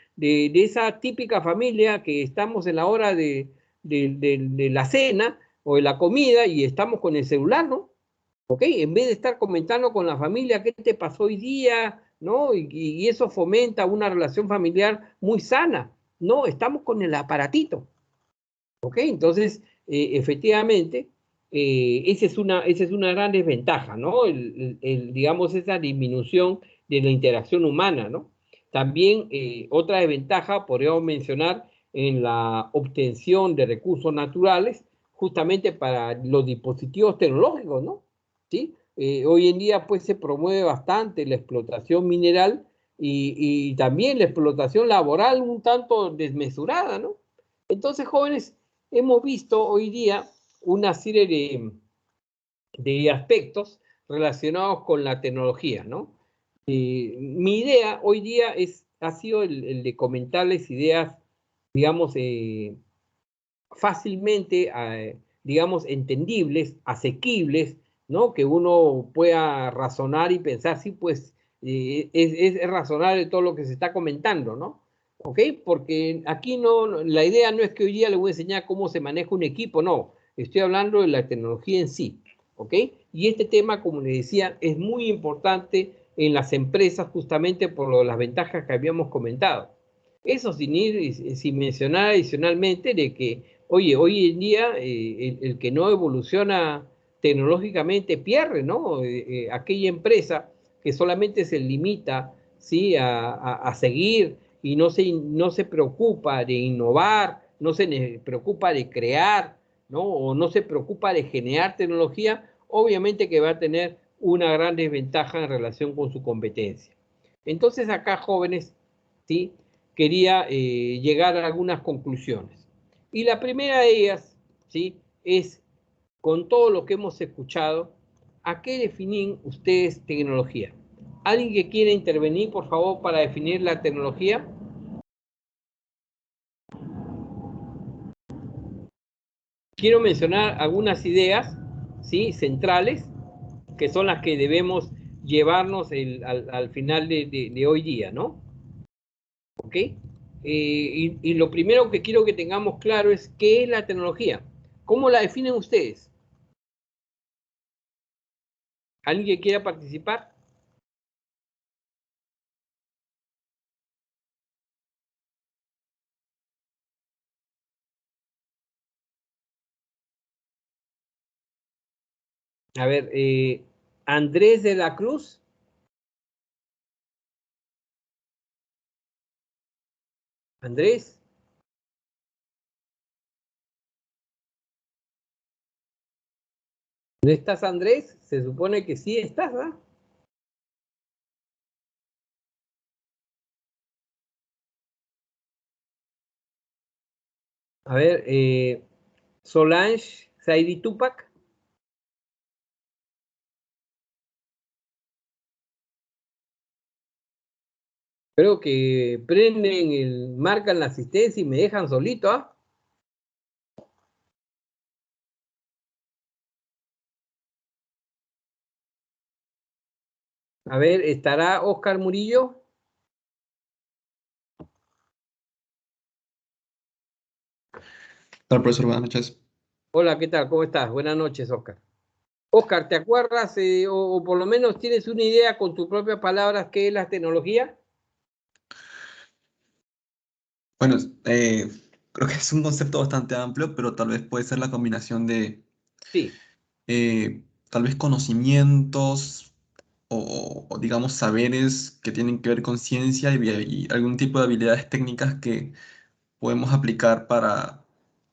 esa típica familia que estamos en la hora de la cena o de la comida y estamos con el celular, ¿no? ¿Ok? En vez de estar comentando con la familia qué te pasó hoy día, ¿no? Y eso fomenta una relación familiar muy sana. No, estamos con el aparatito. ¿Ok? Entonces, efectivamente, esa es una gran desventaja, ¿no? Digamos, esa disminución de la interacción humana, ¿no? También otra desventaja podríamos mencionar en la obtención de recursos naturales, justamente para los dispositivos tecnológicos, ¿no? ¿Sí? Hoy en día, pues, se promueve bastante la explotación mineral y también la explotación laboral un tanto desmesurada, ¿no? Entonces, jóvenes, hemos visto hoy día una serie de aspectos relacionados con la tecnología, ¿no? Mi idea hoy día ha sido el de comentarles ideas, digamos, fácilmente, digamos, entendibles, asequibles, ¿no? Que uno pueda razonar y pensar, sí, pues, es razonable todo lo que se está comentando, ¿no? ¿Ok? Porque aquí la idea no es que hoy día le voy a enseñar cómo se maneja un equipo, no. Estoy hablando de la tecnología en sí, ¿ok? Y este tema, como les decía, es muy importante en las empresas justamente por las ventajas que habíamos comentado. Eso sin mencionar adicionalmente de que, oye, hoy en día el que no evoluciona tecnológicamente pierde, ¿no? Aquella empresa que solamente se limita, ¿sí? a seguir y no se preocupa de innovar, no se preocupa de crear, ¿no? O no se preocupa de generar tecnología, obviamente que va a tener una gran desventaja en relación con su competencia. Entonces acá, jóvenes, ¿sí? Quería llegar a algunas conclusiones. Y la primera de ellas, ¿sí? Es, con todo lo que hemos escuchado, ¿a qué definen ustedes tecnología? ¿Alguien que quiera intervenir, por favor, para definir la tecnología? Quiero mencionar algunas ideas, ¿sí? Centrales, que son las que debemos llevarnos al final de hoy día, ¿no? ¿Ok? Y lo primero que quiero que tengamos claro es qué es la tecnología. ¿Cómo la definen ustedes? ¿Alguien que quiera participar? A ver, Andrés de la Cruz. Andrés. ¿No estás, Andrés? Se supone que sí estás, ¿verdad? A ver, Solange Saidi Tupac. Creo que marcan la asistencia y me dejan solito, ¿ah? A ver, ¿estará Oscar Murillo? Hola, profesor, buenas noches. Hola, ¿qué tal? ¿Cómo estás? Buenas noches, Oscar. Oscar, ¿te acuerdas o por lo menos tienes una idea con tus propias palabras qué es la tecnología? Bueno, creo que es un concepto bastante amplio, pero tal vez puede ser la combinación de Sí. tal vez conocimientos o, digamos saberes que tienen que ver con ciencia y algún tipo de habilidades técnicas que podemos aplicar para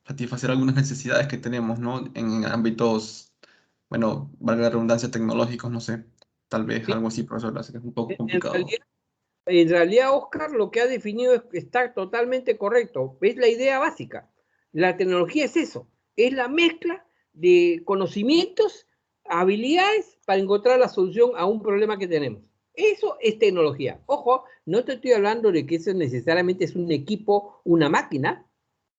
satisfacer algunas necesidades que tenemos, ¿no? En ámbitos, bueno, valga la redundancia, tecnológicos, no sé, tal vez Sí. algo así, profesor, así que es un poco En complicado. realidad, En realidad, Oscar, lo que ha definido está totalmente correcto. Es la idea básica. La tecnología es eso, es la mezcla de conocimientos, habilidades para encontrar la solución a un problema que tenemos. Eso es tecnología. Ojo, no te estoy hablando de que eso necesariamente es un equipo, una máquina,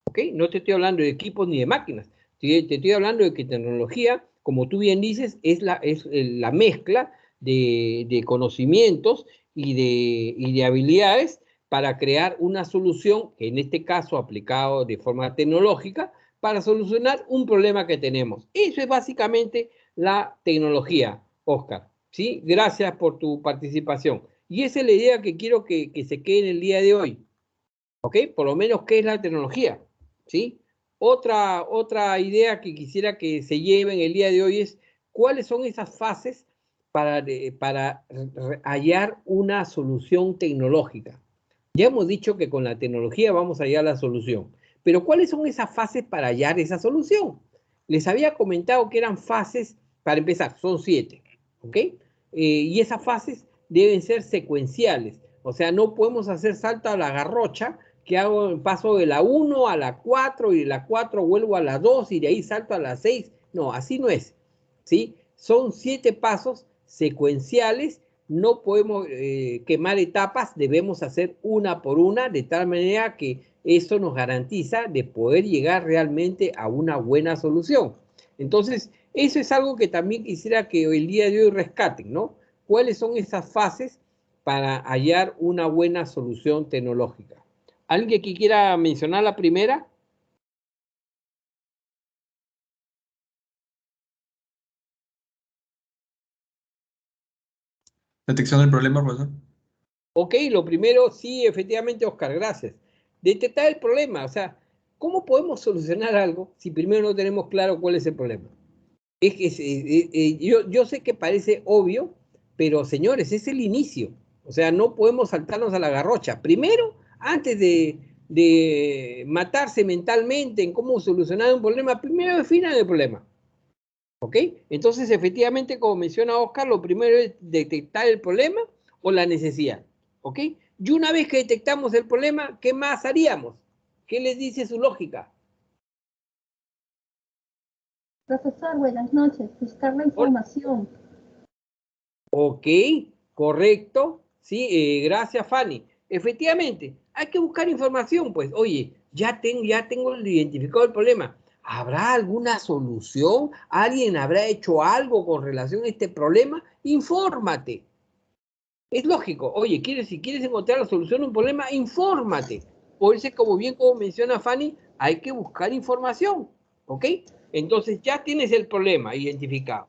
¿ok? No te estoy hablando de equipos ni de máquinas. Te estoy hablando de que tecnología, como tú bien dices, es la mezcla de conocimientos y de habilidades para crear una solución, en este caso aplicado de forma tecnológica, para solucionar un problema que tenemos. Eso es básicamente la tecnología, Oscar. ¿Sí? Gracias por tu participación. Y esa es la idea que quiero que se quede en el día de hoy. ¿Ok? Por lo menos, ¿qué es la tecnología? ¿Sí? Otra idea que quisiera que se lleve en el día de hoy es cuáles son esas fases para hallar una solución tecnológica. Ya hemos dicho que con la tecnología vamos a hallar la solución, pero ¿cuáles son esas fases para hallar esa solución? Les había comentado que eran fases, para empezar, son 7, ¿ok? Y esas fases deben ser secuenciales, o sea, no podemos hacer salto a la garrocha, que hago paso de la 1 a la 4 y de la 4 vuelvo a la 2 y de ahí salto a la 6. No, así no es, ¿sí? Son 7 pasos secuenciales, no podemos quemar etapas, debemos hacer una por una, de tal manera que eso nos garantiza de poder llegar realmente a una buena solución. Entonces, eso es algo que también quisiera que el día de hoy rescaten, ¿no? ¿Cuáles son esas fases para hallar una buena solución tecnológica? ¿Alguien que quiera mencionar la primera? Detección del problema, profesor. Ok, lo primero, sí, efectivamente, Oscar, gracias. Detectar el problema, o sea, ¿cómo podemos solucionar algo si primero no tenemos claro cuál es el problema? Es que yo sé que parece obvio, pero señores, es el inicio. O sea, no podemos saltarnos a la garrocha. Primero, antes de matarse mentalmente en cómo solucionar un problema, primero definan el problema. ¿Ok? Entonces, efectivamente, como menciona Oscar, lo primero es detectar el problema o la necesidad. ¿Ok? Y una vez que detectamos el problema, ¿qué más haríamos? ¿Qué les dice su lógica? Profesor, buenas noches. Buscar la información. Ok, correcto. Sí, gracias, Fanny. Efectivamente, hay que buscar información, pues, oye, ya tengo identificado el problema. ¿Habrá alguna solución? ¿Alguien habrá hecho algo con relación a este problema? Infórmate. Es lógico. Oye, si quieres encontrar la solución a un problema, infórmate. Por eso, como bien como menciona Fanny, hay que buscar información. ¿Ok? Entonces ya tienes el problema identificado.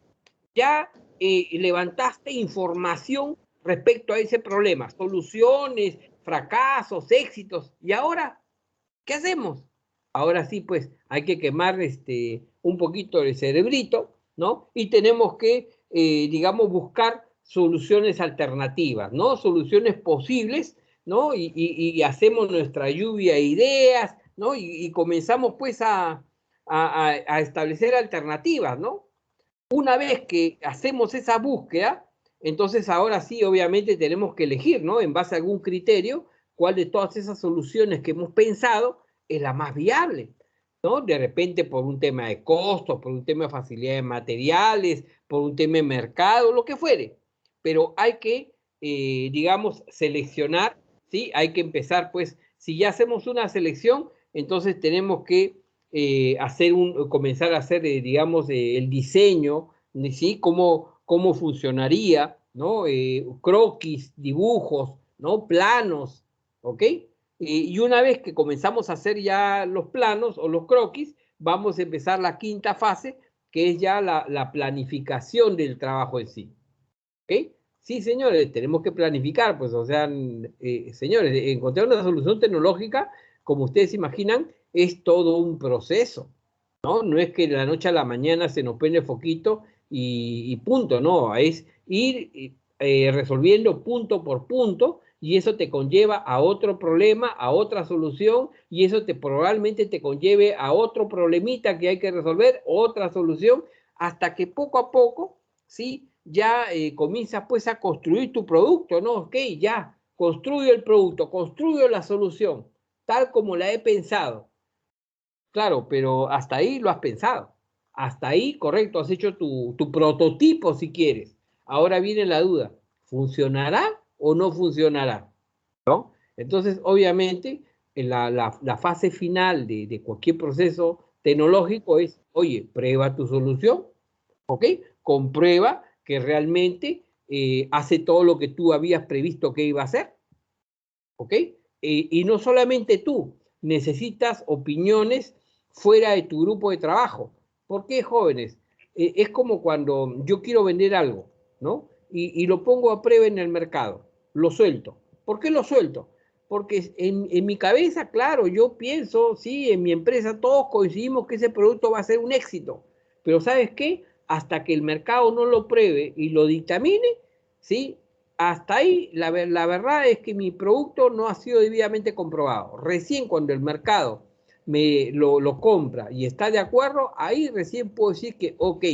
Ya levantaste información respecto a ese problema, soluciones, fracasos, éxitos. ¿Y ahora qué hacemos? Ahora sí, pues hay que quemar un poquito el cerebrito, ¿no? Y tenemos que, digamos, buscar soluciones alternativas, ¿no? Soluciones posibles, ¿no? Y hacemos nuestra lluvia de ideas, ¿no? Y comenzamos, pues, a establecer alternativas, ¿no? Una vez que hacemos esa búsqueda, entonces ahora sí, obviamente tenemos que elegir, ¿no? En base a algún criterio, cuál de todas esas soluciones que hemos pensado es la más viable, ¿no? De repente por un tema de costos, por un tema de facilidades materiales, por un tema de mercado, lo que fuere. Pero hay que, digamos, seleccionar, ¿sí? Hay que empezar, pues, si ya hacemos una selección, entonces tenemos que comenzar a hacer, digamos, el diseño, ¿sí? Cómo funcionaría, ¿no? Croquis, dibujos, ¿no? Planos, ¿ok? Y una vez que comenzamos a hacer ya los planos o los croquis, vamos a empezar la quinta fase, que es ya la planificación del trabajo en sí, ¿ok? Sí, señores, tenemos que planificar, pues, o sea, señores, encontrar una solución tecnológica, como ustedes imaginan, es todo un proceso, ¿no? No es que de la noche a la mañana se nos prende el foquito y punto, no, es ir resolviendo punto por punto y eso te conlleva a otro problema, a otra solución y eso probablemente te conlleve a otro problemita que hay que resolver, otra solución, hasta que poco a poco, ¿sí? Ya comienzas pues a construir tu producto, ¿no? Ok, ya, construyo el producto, construyo la solución, tal como la he pensado. Claro, pero hasta ahí lo has pensado. Hasta ahí, correcto, has hecho tu prototipo si quieres. Ahora viene la duda, ¿funcionará o no funcionará? ¿No? Entonces, obviamente, en la fase final de cualquier proceso tecnológico es, oye, prueba tu solución, ¿ok? Comprueba que realmente hace todo lo que tú habías previsto que iba a hacer, ¿ok? Y no solamente tú, necesitas opiniones fuera de tu grupo de trabajo. ¿Por qué, jóvenes? Es como cuando yo quiero vender algo, ¿no? Y lo pongo a prueba en el mercado, lo suelto. ¿Por qué lo suelto? Porque en mi cabeza, claro, yo pienso, sí, en mi empresa todos coincidimos que ese producto va a ser un éxito. Pero ¿sabes qué? Hasta que el mercado no lo pruebe y lo dictamine, ¿sí? Hasta ahí la verdad es que mi producto no ha sido debidamente comprobado. Recién cuando el mercado lo compra y está de acuerdo, ahí recién puedo decir que, ok,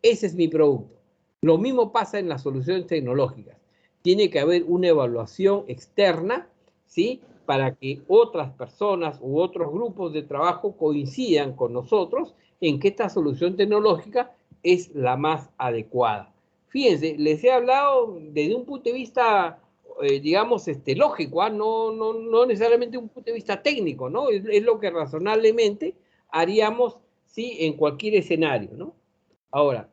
ese es mi producto. Lo mismo pasa en las soluciones tecnológicas. Tiene que haber una evaluación externa, ¿sí? Para que otras personas u otros grupos de trabajo coincidan con nosotros en que esta solución tecnológica es la más adecuada. Fíjense, les he hablado desde un punto de vista, digamos, lógico, ¿ah? No necesariamente un punto de vista técnico, ¿no? Es lo que razonablemente haríamos, sí, en cualquier escenario, ¿no? Ahora,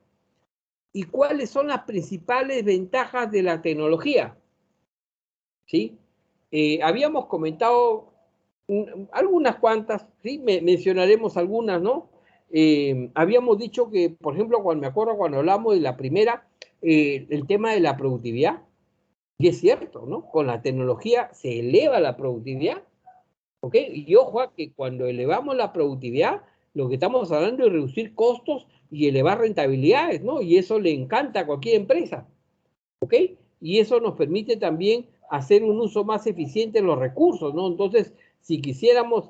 ¿y cuáles son las principales ventajas de la tecnología? ¿Sí? Habíamos comentado algunas cuantas, ¿sí? Mencionaremos algunas, ¿no? Habíamos dicho que, por ejemplo, cuando me acuerdo cuando hablamos de la primera, el tema de la productividad, Y es cierto, ¿no? Con la tecnología se eleva la productividad, ¿ok? Y ojo a que cuando elevamos la productividad, lo que estamos hablando es reducir costos y elevar rentabilidades, ¿no? Y eso le encanta a cualquier empresa, ¿ok? Y eso nos permite también hacer un uso más eficiente de los recursos, ¿no? Entonces, si quisiéramos,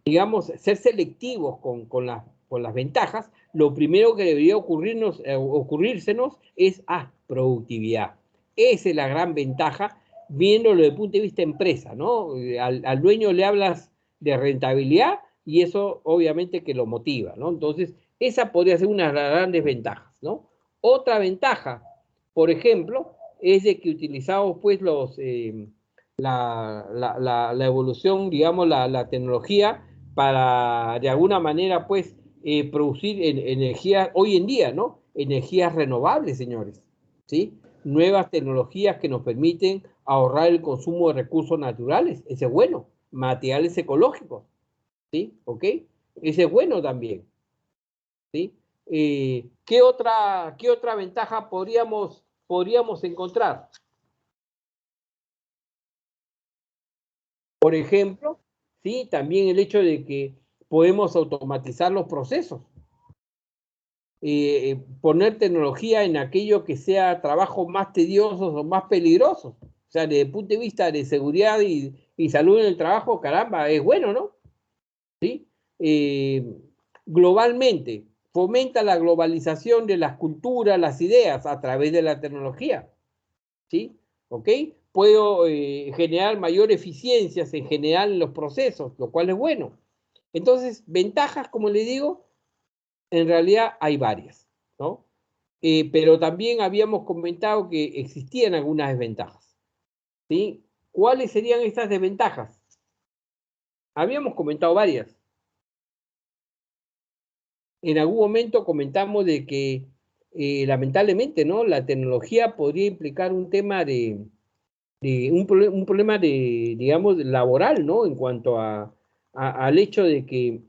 digamos, ser selectivos con las ventajas, lo primero que debería ocurrírsenos es productividad. Esa es la gran ventaja, viéndolo desde el punto de vista empresa, ¿no? Al dueño le hablas de rentabilidad y eso obviamente que lo motiva, ¿no? Entonces, esa podría ser una de las grandes ventajas, ¿no? Otra ventaja, por ejemplo, es de que utilizamos pues la evolución, digamos, la tecnología para de alguna manera pues producir energía hoy en día, ¿no? Energías renovables, señores, ¿sí? Nuevas tecnologías que nos permiten ahorrar el consumo de recursos naturales, ese es bueno, materiales ecológicos, ¿sí? ¿Ok? Ese es bueno también, ¿sí? ¿Qué otra ventaja podríamos encontrar? Por ejemplo, ¿sí? También el hecho de que podemos automatizar los procesos. Poner tecnología en aquello que sea trabajos más tediosos o más peligrosos. O sea, desde el punto de vista de seguridad y salud en el trabajo, caramba, es bueno, ¿no? ¿Sí? Globalmente, fomenta la globalización de las culturas, las ideas a través de la tecnología. ¿Sí? ¿Ok? Puedo generar mayor eficiencias en general en los procesos, lo cual es bueno. Entonces, ventajas, como le digo, en realidad hay varias, ¿no? Pero también habíamos comentado que existían algunas desventajas, ¿sí? ¿Cuáles serían estas desventajas? Habíamos comentado varias. En algún momento comentamos de que lamentablemente, ¿no? La tecnología podría implicar un tema un problema de, digamos, laboral, ¿no? En cuanto al hecho de que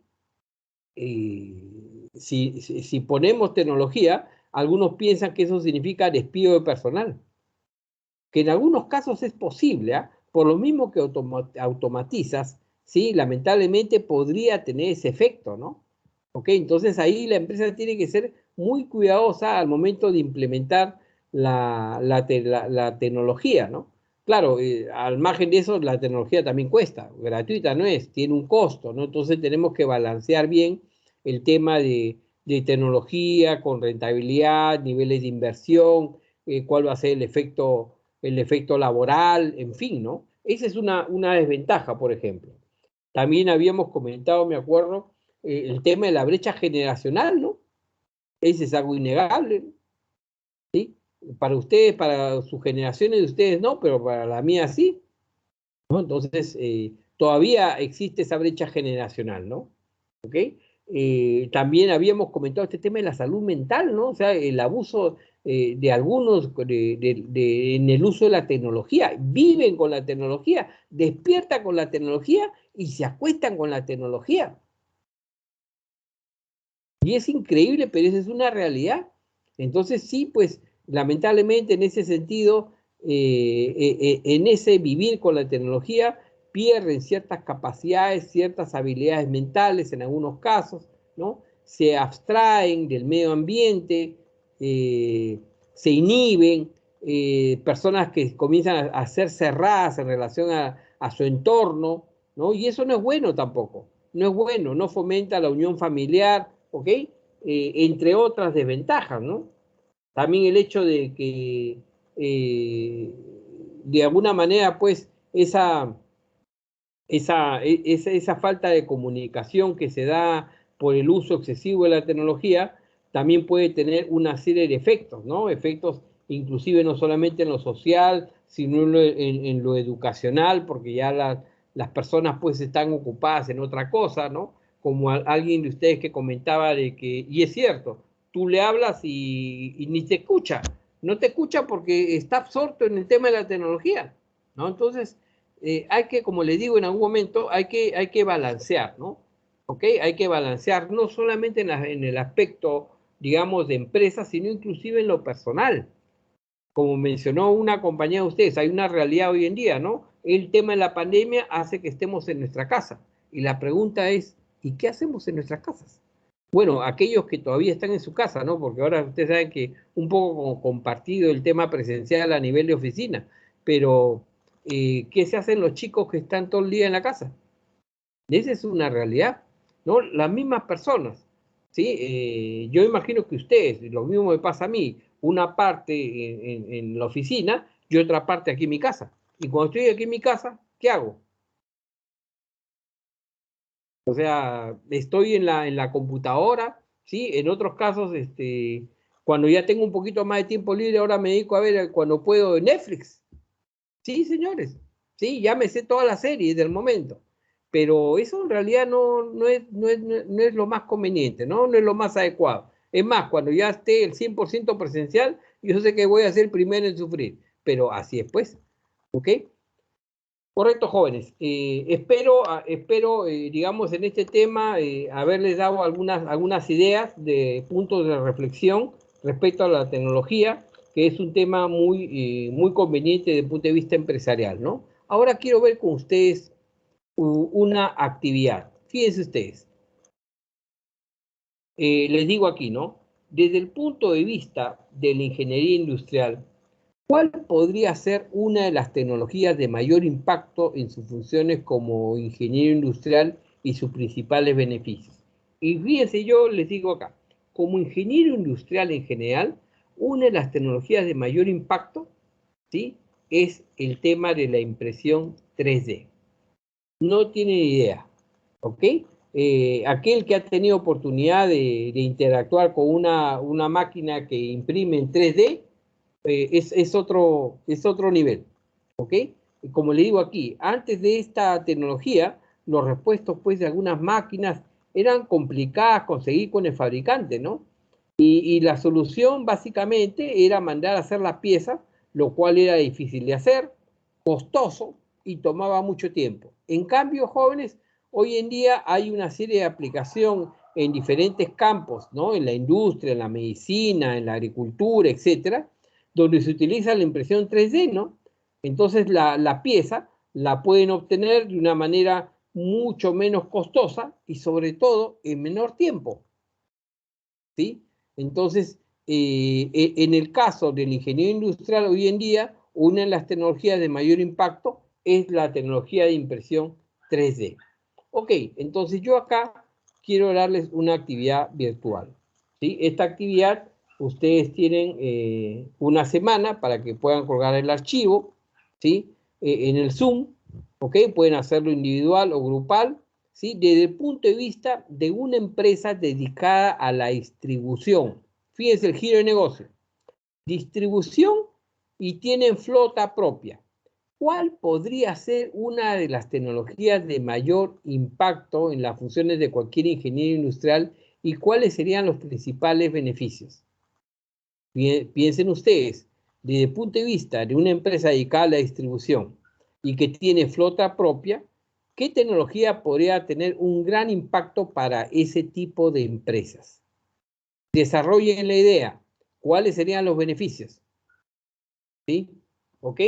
si ponemos tecnología, algunos piensan que eso significa despido de personal, que en algunos casos es posible, ¿eh? Por lo mismo que automatizas, ¿sí? Lamentablemente podría tener ese efecto, ¿no? ¿Ok? Entonces ahí la empresa tiene que ser muy cuidadosa al momento de implementar la tecnología, ¿no? Claro, al margen de eso, la tecnología también cuesta, gratuita no es, tiene un costo, ¿no? Entonces tenemos que balancear bien el tema de tecnología con rentabilidad, niveles de inversión, cuál va a ser el efecto laboral, en fin, ¿no? Esa es una desventaja, por ejemplo. También habíamos comentado, me acuerdo, el tema de la brecha generacional, ¿no? Ese es algo innegable, ¿sí? Para ustedes, para sus generaciones de ustedes no, pero para la mía sí, ¿no? Entonces, todavía existe esa brecha generacional, ¿no? ¿Ok? También habíamos comentado este tema de la salud mental, ¿no? O sea, el abuso de algunos en el uso de la tecnología. Viven con la tecnología, despiertan con la tecnología y se acuestan con la tecnología. Y es increíble, pero esa es una realidad. Entonces sí, pues lamentablemente en ese sentido, en ese vivir con la tecnología, pierden ciertas capacidades, ciertas habilidades mentales en algunos casos, ¿no? Se abstraen del medio ambiente, se inhiben, personas que comienzan a ser cerradas en relación a su entorno, ¿no? Y eso no es bueno tampoco, no es bueno, no fomenta la unión familiar, ¿ok? Entre otras desventajas, ¿no? También el hecho de que de alguna manera, pues, esa falta de comunicación que se da por el uso excesivo de la tecnología también puede tener una serie de efectos, ¿no? Efectos inclusive no solamente en lo social, sino en lo educacional, porque ya las personas pues están ocupadas en otra cosa, ¿no? Como alguien de ustedes que comentaba de que, y es cierto, tú le hablas y ni te escucha, no te escucha porque está absorto en el tema de la tecnología, ¿no? Entonces, hay que, como le digo en algún momento, hay que balancear, ¿no? ¿Ok? Hay que balancear no solamente en el aspecto, digamos, de empresa, sino inclusive en lo personal. como mencionó una compañera de ustedes, hay una realidad hoy en día, ¿no? El tema de la pandemia hace que estemos en nuestra casa. Y la pregunta es, ¿y qué hacemos en nuestras casas? Bueno, aquellos que todavía están en su casa, ¿no? Porque ahora ustedes saben que un poco compartido el tema presencial a nivel de oficina, pero ¿qué se hacen los chicos que están todo el día en la casa? Esa es una realidad, ¿no? Las mismas personas, ¿sí? Yo imagino que ustedes, lo mismo me pasa a mí, una parte en la oficina y otra parte aquí en mi casa. Y cuando estoy aquí en mi casa, ¿qué hago? O sea, estoy en la computadora, ¿sí? En otros casos, cuando ya tengo un poquito más de tiempo libre, ahora me dedico a ver cuando puedo Netflix. Sí, señores. Sí, ya me sé todas las series del momento. Pero eso en realidad no es lo más conveniente, ¿no? No es lo más adecuado. Es más, cuando ya esté el 100% presencial, yo sé que voy a ser el primero en sufrir. Pero así es, pues. ¿Ok? Correcto, jóvenes. Espero digamos, en este tema, haberles dado algunas ideas de puntos de reflexión respecto a la tecnología, que es un tema muy conveniente desde el punto de vista empresarial, ¿no? Ahora quiero ver con ustedes una actividad. Fíjense ustedes. Les digo aquí, ¿no? Desde el punto de vista de la ingeniería industrial, ¿cuál podría ser una de las tecnologías de mayor impacto en sus funciones como ingeniero industrial y sus principales beneficios? Y fíjense, yo les digo acá, como ingeniero industrial en general, una de las tecnologías de mayor impacto, ¿sí?, es el tema de la impresión 3D. No tienen idea, ¿ok? Aquel que ha tenido oportunidad de interactuar con una máquina que imprime en 3D, es otro nivel, ¿ok? Y como le digo aquí, antes de esta tecnología, los repuestos pues de algunas máquinas eran complicadas conseguir con el fabricante, ¿no? Y la solución básicamente era mandar a hacer la pieza, lo cual era difícil de hacer, costoso y tomaba mucho tiempo. En cambio, jóvenes, hoy en día hay una serie de aplicaciones en diferentes campos, ¿no? En la industria, en la medicina, en la agricultura, etcétera, donde se utiliza la impresión 3D, ¿no? Entonces la pieza la pueden obtener de una manera mucho menos costosa y sobre todo en menor tiempo, ¿sí? Entonces, en el caso del ingeniero industrial hoy en día, una de las tecnologías de mayor impacto es la tecnología de impresión 3D. Ok, entonces yo acá quiero darles una actividad virtual, ¿sí? Esta actividad ustedes tienen una semana para que puedan colgar el archivo, ¿sí? En el Zoom, ¿ok? Pueden hacerlo individual o grupal, ¿sí? Desde el punto de vista de una empresa dedicada a la distribución. Fíjense el giro de negocio. Distribución y tienen flota propia. ¿Cuál podría ser una de las tecnologías de mayor impacto en las funciones de cualquier ingeniero industrial y cuáles serían los principales beneficios? Piensen ustedes, desde el punto de vista de una empresa dedicada a la distribución y que tiene flota propia, ¿qué tecnología podría tener un gran impacto para ese tipo de empresas? Desarrollen la idea. ¿Cuáles serían los beneficios? ¿Sí? ¿Ok?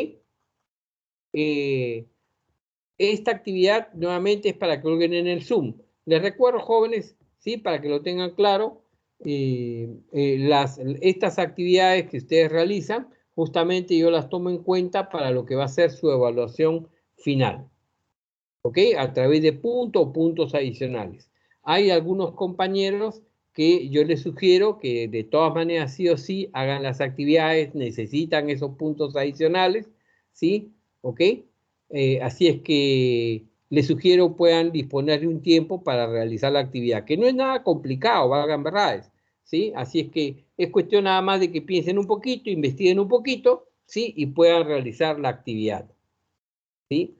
Esta actividad nuevamente es para que lo hagan en el Zoom. Les recuerdo, jóvenes, ¿sí?, para que lo tengan claro, estas actividades que ustedes realizan, justamente yo las tomo en cuenta para lo que va a ser su evaluación final, ¿ok? A través de puntos adicionales. Hay algunos compañeros que yo les sugiero que de todas maneras sí o sí hagan las actividades, necesitan esos puntos adicionales, ¿sí? ¿Ok? Así es que les sugiero puedan disponer de un tiempo para realizar la actividad, que no es nada complicado, valgan verdades, ¿sí? Así es que es cuestión nada más de que piensen un poquito, investiguen un poquito, ¿sí? Y puedan realizar la actividad, ¿sí?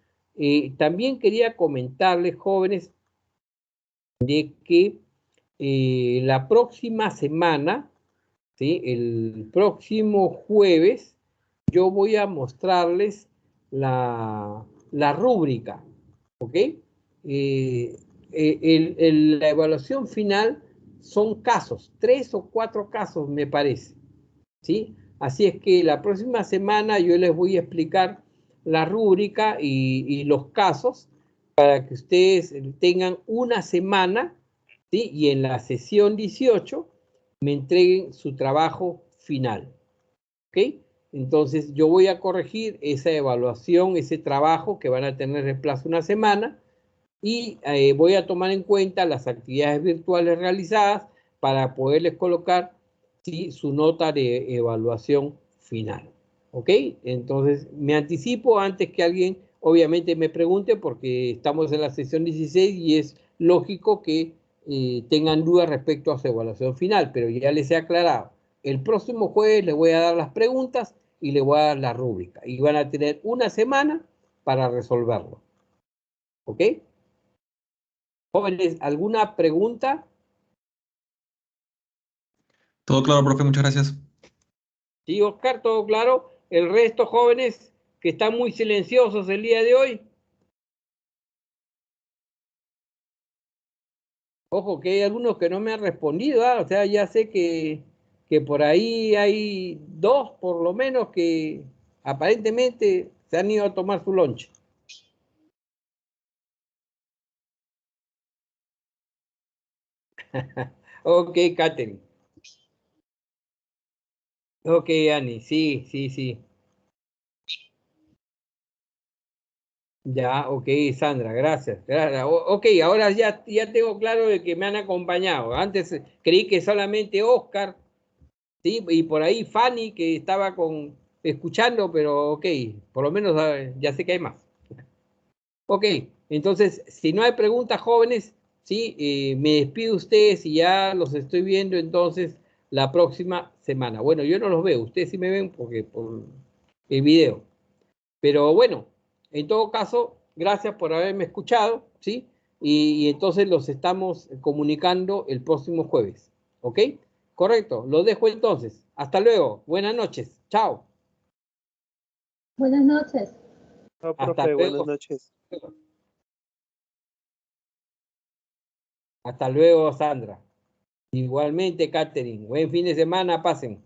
También quería comentarles, jóvenes, de que la próxima semana, ¿sí?, el próximo jueves, yo voy a mostrarles la rúbrica, ¿ok? La evaluación final son casos, 3 o 4 casos me parece, ¿sí? Así es que la próxima semana yo les voy a explicar la rúbrica y los casos para que ustedes tengan una semana, ¿sí? Y en la sesión 18 me entreguen su trabajo final. ¿Ok? Entonces yo voy a corregir esa evaluación, ese trabajo que van a tener de plazo una semana y voy a tomar en cuenta las actividades virtuales realizadas para poderles colocar, ¿sí? Su nota de evaluación final. ¿Ok? Entonces me anticipo antes que alguien obviamente me pregunte porque estamos en la sesión 16 y es lógico que tengan dudas respecto a su evaluación final, pero ya les he aclarado. El próximo jueves les voy a dar las preguntas y les voy a dar la rúbrica. Y van a tener una semana para resolverlo. ¿Ok? Jóvenes, ¿alguna pregunta? Todo claro, profe, muchas gracias. Sí, Oscar, todo claro. El resto, jóvenes, que están muy silenciosos el día de hoy. Ojo, que hay algunos que no me han respondido, ¿ah? O sea, ya sé que por ahí hay dos, por lo menos, que aparentemente se han ido a tomar su lunch. Ok, Katherine. Ok, Ani, sí, sí, sí. Ya, ok, Sandra, gracias. Ok, ahora ya tengo claro de que me han acompañado. Antes creí que solamente Oscar, ¿sí? Y por ahí Fanny, que estaba escuchando, pero ok, por lo menos ya sé que hay más. Ok, entonces, si no hay preguntas, jóvenes, ¿sí? Me despido de ustedes y ya los estoy viendo entonces la próxima semana. Bueno, yo no los veo, ustedes sí me ven porque por el video. Pero bueno, en todo caso, gracias por haberme escuchado, ¿sí? Y entonces los estamos comunicando el próximo jueves, ¿ok? Correcto, los dejo entonces. Hasta luego, buenas noches, chao. Buenas noches. No, Hasta profe, buenas luego. noches. Hasta luego, Sandra. Igualmente, Katherine. Buen fin de semana, pasen.